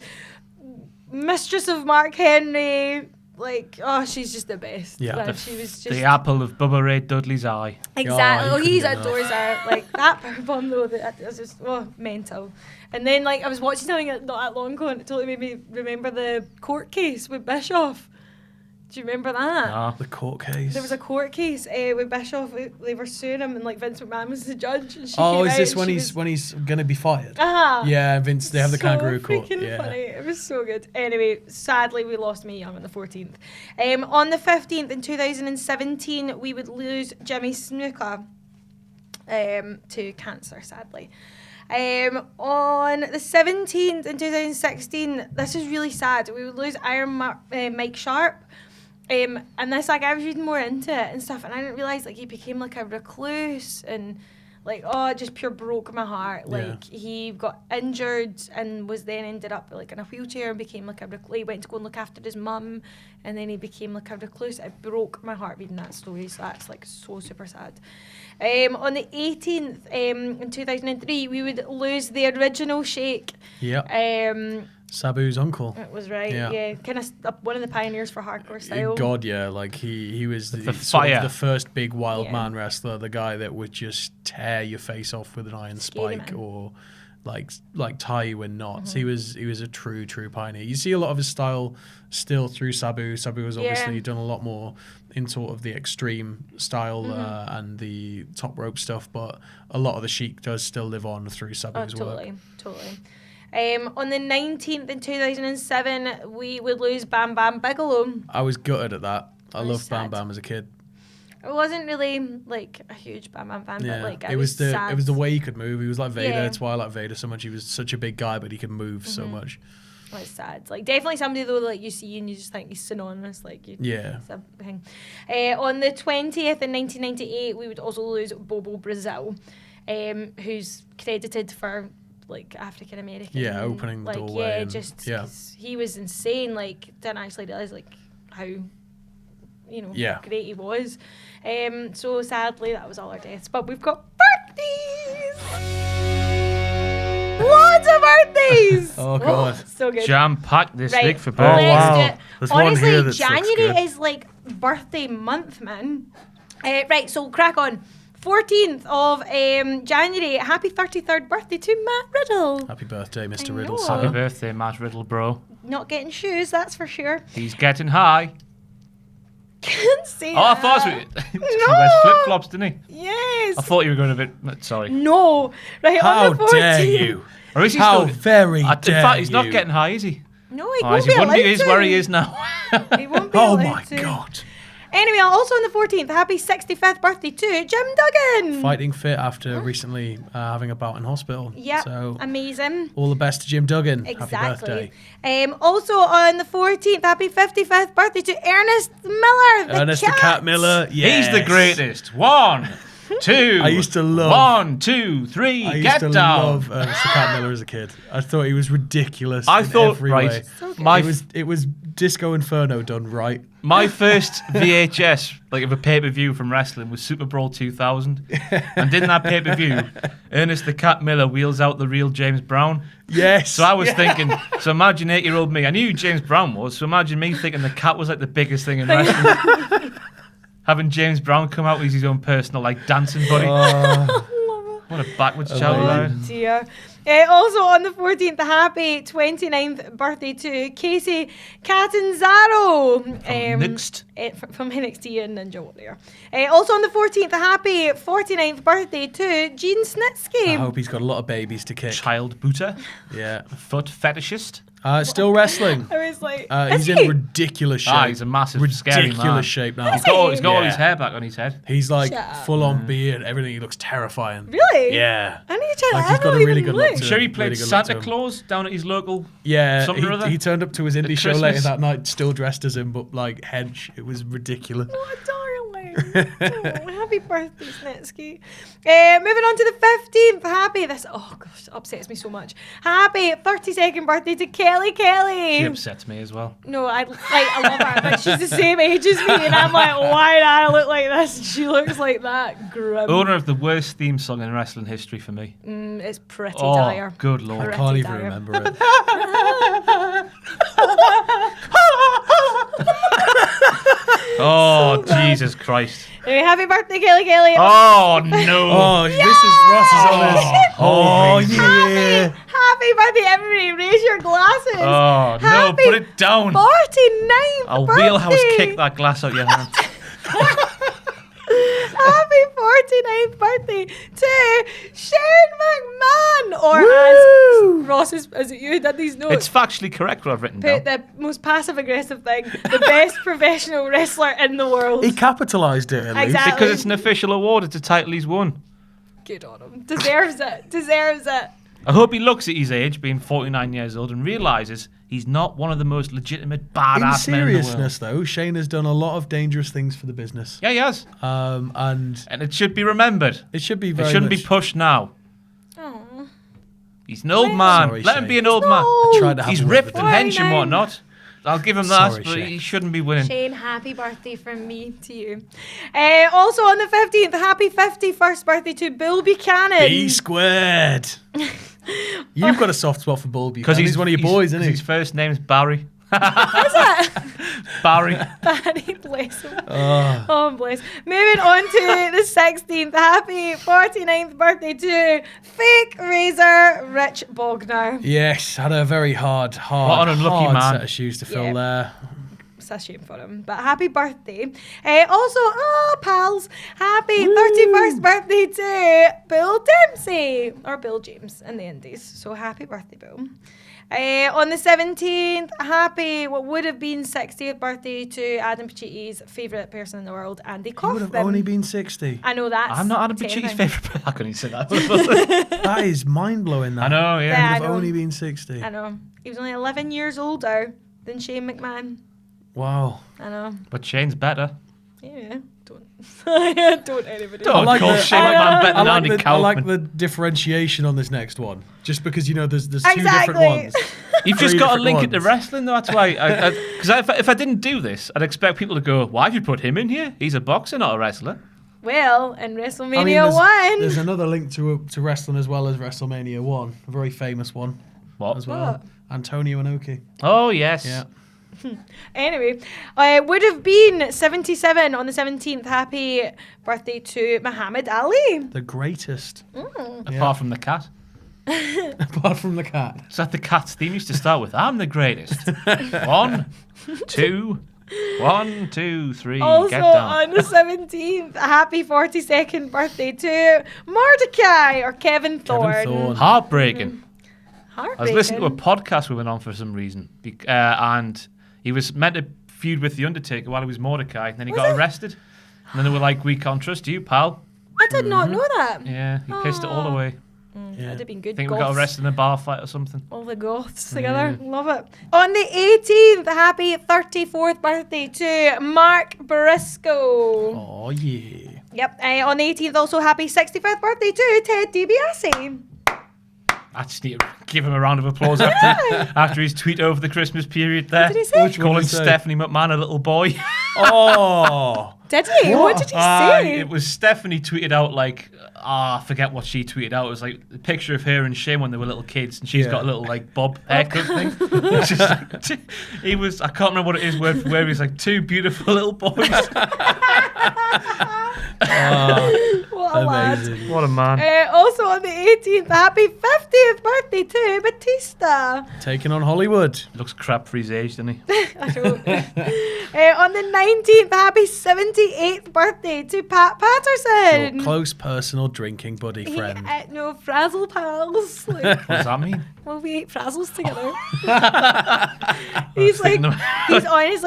Mistress of Mark Henry. Like, oh, she's just the best. Yeah. Like, she was just... The apple of Bubba Ray Dudley's eye. Exactly. Oh, Oh, you he's couldn't get adores her. Like that powerbomb though, that was just mental. And then like I was watching something not that long ago, and it totally made me remember the court case with Bischoff. Do you remember that? Ah. The court case. There was a court case with Bischoff. They were suing him, and like Vince McMahon was the judge. And she Oh, came is out this and when she he's was, gonna be fired? Yeah, Vince. They have the so kangaroo court. freaking Yeah. funny. It was so good. Anyway, sadly, we lost Mae Young on the 14th. On the 15th in 2017, we would lose Jimmy Snuka to cancer, sadly. On the 17th in 2016, this is really sad. We would lose Mike Sharpe. And this, like, I was reading more into it and stuff, and I didn't realise, like, he became, like, a recluse, and, like, oh, it just pure broke my heart. Like, he got injured and was then ended up, like, in a wheelchair and became, like, a recluse. He went to go and look after his mum, and then he became, like, a recluse. It broke my heart reading that story, so that's, like, so super sad. On the 18th, in 2003, we would lose the original Sheik. Yep. Sabu's uncle. It was right, yeah. Kind of one of the pioneers for hardcore style. God, yeah. Like, he was The sort fire. of the first big wild Yeah. man wrestler, the guy that would just tear your face off with an iron Scary spike man. or like tie you in knots. Mm-hmm. He was a true pioneer. You see a lot of his style still through Sabu. Sabu has obviously done a lot more in sort of the extreme style Mm-hmm. and the top rope stuff, but a lot of the Sheik does still live on through Sabu's work. Totally. On the 19th in 2007, we would lose Bam Bam Bigelow. I was gutted at that. I was loved Bam sad. Bam as a kid. I wasn't really like a huge Bam Bam fan, Yeah, but like it was sad. the way he could move. He was like Vader, Yeah. Twilight Vader so much. He was such a big guy, but he could move Mm-hmm. so much. It was sad. Like definitely somebody though, like you see and you just think he's synonymous. Like you, Yeah. it's a thing. On the 20th in 1998, we would also lose Bobo Brazil, who's credited for like African American. Yeah, opening the like, doorway Yeah, and- just yeah. 'cause he was insane. Like didn't actually realize like how Yeah. great he was. So sadly that was all our deaths. But we've got birthdays. Loads of birthdays. Oh, God. So good. Jam packed this Right, week for Oh, birthdays. let's wow. do it. There's one Honestly, here that looks January good. is like birthday month, man. Right, so crack on. 14th of January. Happy 33rd birthday to Matt Riddle. Happy birthday, Mr. I Riddle. know. Happy birthday, Matt Riddle, bro. Not getting shoes, that's for sure. He's getting high. Can't say Oh, I that. thought he No. wears flip-flops, didn't he? Yes. I thought you were going a bit... Sorry. No. Right, How on the 14th. dare you? Or is he How still... very In dare fact, he's you. not getting high, is he? No, he Oh, won't he be wouldn't allowed be. He's to. where he is now. He won't be Oh allowed my to. God. Anyway, also on the 14th, happy 65th birthday to Jim Duggan. Fighting fit after recently having a bout in hospital. Yeah, So amazing. all the best to Jim Duggan. Exactly. Happy birthday. Also on the 14th, happy 55th birthday to Ernest Miller, Ernest the Cat Miller. Yes. He's the greatest. 1, 2. I used to love- 1, 2, 3. I Get used to down. love Ernest the Cat Miller as a kid. I thought he was ridiculous. I in thought, every right, way. So good. my It was Disco Inferno done right. my first VHS, like of a pay-per-view from wrestling, was Super Bowl 2000. And in that pay-per-view, Ernest the Cat Miller wheels out the real James Brown. Yes. So I was thinking, so imagine 8-year-old me. I knew who James Brown was, so imagine me thinking the cat was like the biggest thing in wrestling. Having James Brown come out with his own personal like dancing buddy. What a backwards child Oh ride. dear. Also on the 14th, happy 29th birthday to Casey Catanzaro. From NXT and Ninja Warrior. Also on the 14th, happy 49th birthday to Gene Snitsky. I hope he's got a lot of babies to kick. Child booter. Yeah. Foot fetishist. Still wrestling. I was like, He's in ridiculous shape. He's a massive, scary man. ridiculous shape now. He's got all Yeah. his hair back on his head. He's like Shut up. full on beard, everything. He looks terrifying. really? Yeah. I need to check Like, that. he's got a really good look I'm to sure he him. played Really good luck to Santa him. Claus down at his local. Yeah, Something or other? he turned up to his indie At show later Christmas? that night, still dressed as him, but like hench. It was ridiculous. Oh, darling. Oh, happy birthday, Snitsky. Moving on to the 15th. Happy, this, oh gosh, upsets me so much. Happy 32nd birthday to Kelly Kelly. She upsets me as well. No, I love her, but she's the same age as me, and I'm like, why do I look like this? She looks like that. Grim. Owner of the worst theme song in wrestling history for me. It's pretty Oh, dire. good I lord. can't even dire. remember it. Oh, Jesus Christ. Anyway, happy birthday, Kelly Kelly. Oh, no. Oh, this is Ross's on his. Oh, yeah. Happy birthday, everybody. Raise your glasses. Oh, no, Happy put it down. 49th I'll birthday. wheelhouse kick that glass out your hand. Happy 49th birthday to Shane McMahon. Or as Ross is it you who did these notes? It's factually correct what I've written down. Put the most passive aggressive thing, the best professional wrestler in the world. He capitalised it at least. Exactly. Because it's an official award. It's a title he's won. Good on him. Deserves it. Deserves it. I hope he looks at his age, being 49 years old, and realises he's not one of the most legitimate In badass men in the world. seriousness, though, Shane has done a lot of dangerous things for the business. Yeah, he has. And And it should be remembered. it should be It very shouldn't much... be pushed now. Oh. He's an old man. Sorry, Let him Shane. be an old man. I tried to have He's a word ripped with and him. hench and 49. whatnot. I'll give him that, Sorry, but Shane. he shouldn't be winning. Shane, happy birthday from me to you. Also on the 15th, happy 51st birthday to Bill Buchanan. B squared. You've got a soft spot for Bull Because Buchanan. He's one of your boys, isn't he? His first name's Barry. Is it? Barry. Barry, bless him. Oh. Oh, bless. Moving on to the 16th, happy 49th birthday to fake razor Rich Bogner. Yes, had a very hard What an unlucky man. set of shoes to fill Yeah. there. It's a shame for him, but happy birthday. Also, pals, happy 31st birthday to Bill Dempsey, or Bill James in the Indies. So happy birthday, Bill. On the 17th, happy what would have been 60th birthday to Adam Pachiti's favourite person in the world, Andy He would have Kaufman. only been 60. I know that's I'm not Adam Pachiti's terrifying. favourite. I couldn't say that. That is mind-blowing, that. I know, He yeah. would I have know. only been 60. I know. He was only 11 years older than Shane McMahon. Wow. I know. But Shane's better. Yeah. Don't anybody. Don't like call the- Shane I McMahon better I than Andy like, I Kaufman. like the differentiation on this next one. Just because, you know, there's two different Exactly. ones. You've just Three got to different link it to ones. wrestling, though. That's why. Because if I didn't do this, I'd expect people to go, "Why have you put him in here? He's a boxer, not a wrestler." Well, in WrestleMania I mean, 1. there's another link to wrestling as well as WrestleMania 1. A very famous one What? as well. What? Antonio Inoki. Oh yes. Yeah. Anyway, I would have been 77 on the 17th. Happy birthday to Muhammad Ali. The greatest. Apart from the cat. Apart from the cat. Is that the cat's theme used to start with? I'm the greatest. 1, 2, 1, 2, 3, Also get down. on the 17th, happy 42nd birthday to Mordecai or Kevin Thorne. Thorne. Heartbreaking. I was Heartbreaking. listening to a podcast we went on for some reason, and he was meant to feud with The Undertaker while he was Mordecai, and then he got arrested. And then they were like, "We can't trust you, pal." I did not know that. Yeah, he pissed it all away. That'd have been good. I think we got Goths. arrested in a bar fight or something. All the goths together. Love it. On the 18th, happy 34th birthday to Mark Briscoe. Oh, yeah. Yep. On the 18th, also happy 65th birthday to Ted DiBiase. I just need to give him a round of applause after his tweet over the Christmas period there. What did he say? Which one Calling did he say? Stephanie McMahon a little boy. Oh. Did he? What did he say? It was Stephanie tweeted out like, I forget what she tweeted out. It was like a picture of her and Shane when they were little kids, and she's got a little like bob haircut thing. It's just like, he was, I can't remember what it is word for word. He's like 2 beautiful little boys. What a lad. Amazing. What a man. Also on the 18th, happy 50th birthday to Batista. Taking on Hollywood. Looks crap for his age, doesn't he? I don't. On the 19th, happy 78th birthday to Pat Patterson. Your close personal drinking buddy friend. No, frazzle pals. Like, What does that mean? well, we ate frazzles together. he's like,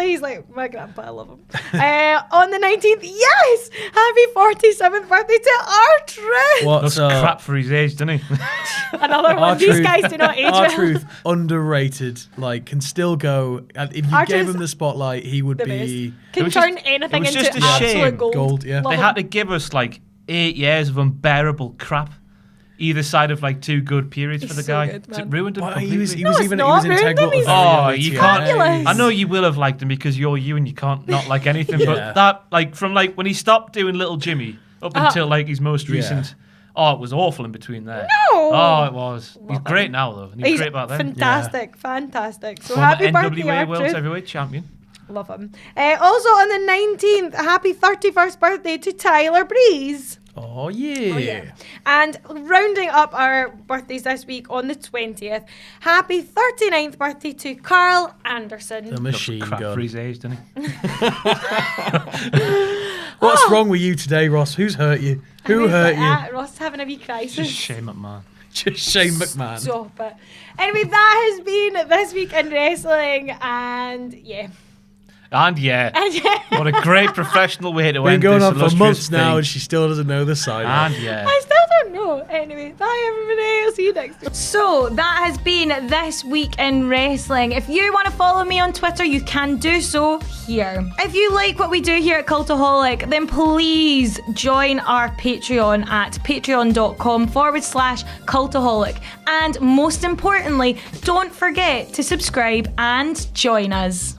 he's like, my grandpa, I love him. On the 19th, yes, happy 47th birthday to R-Truth. What's Looks crap for his age, doesn't he? Another one. These guys do not age well. R-Truth, underrated, like, can still go. And if you R-Truth's gave him the spotlight, he would The be best. Can was turn just- anything it was into just a shame. absolute gold. gold, yeah. Love They him. had to give us like 8 years of unbearable crap. Either side of like 2 good periods for He's the so guy. good, man. It ruined him Well, completely. he was No, it's even not. he was Ruined him. integral. He's to Oh, the you TNA. can't. Fabulous. I know you will have liked him because you're you and you can't not like anything. Yeah. But that, like, from like when he stopped doing Little Jimmy up until like his most recent. Oh, it was awful in between there. No. Oh, it was. He's great now though. And he was He's great back then. fantastic, fantastic. So Former happy birthday, NWA World R-Truth. Heavyweight Champion. Love him. Also on the 19th, happy 31st birthday to Tyler Breeze. Oh, yeah. And rounding up our birthdays this week on the 20th, happy 39th birthday to Carl Anderson. The machine Crap gun. for his age, didn't he? What's wrong with you today, Ross? Who's hurt you? Who hurt you? Ross having a wee crisis. Just Shane McMahon. Just Shane McMahon. Stop it. Anyway, that has been This Week in Wrestling, and yeah. And yeah, what a great professional way to Been end going this on for illustrious months now, thing. and she still doesn't know the sign. And yeah. I still don't know. Anyway, bye everybody. I'll see you next week. So that has been This Week in Wrestling. If you want to follow me on Twitter, you can do so here. If you like what we do here at Cultaholic, then please join our Patreon at patreon.com/Cultaholic. And most importantly, don't forget to subscribe and join us.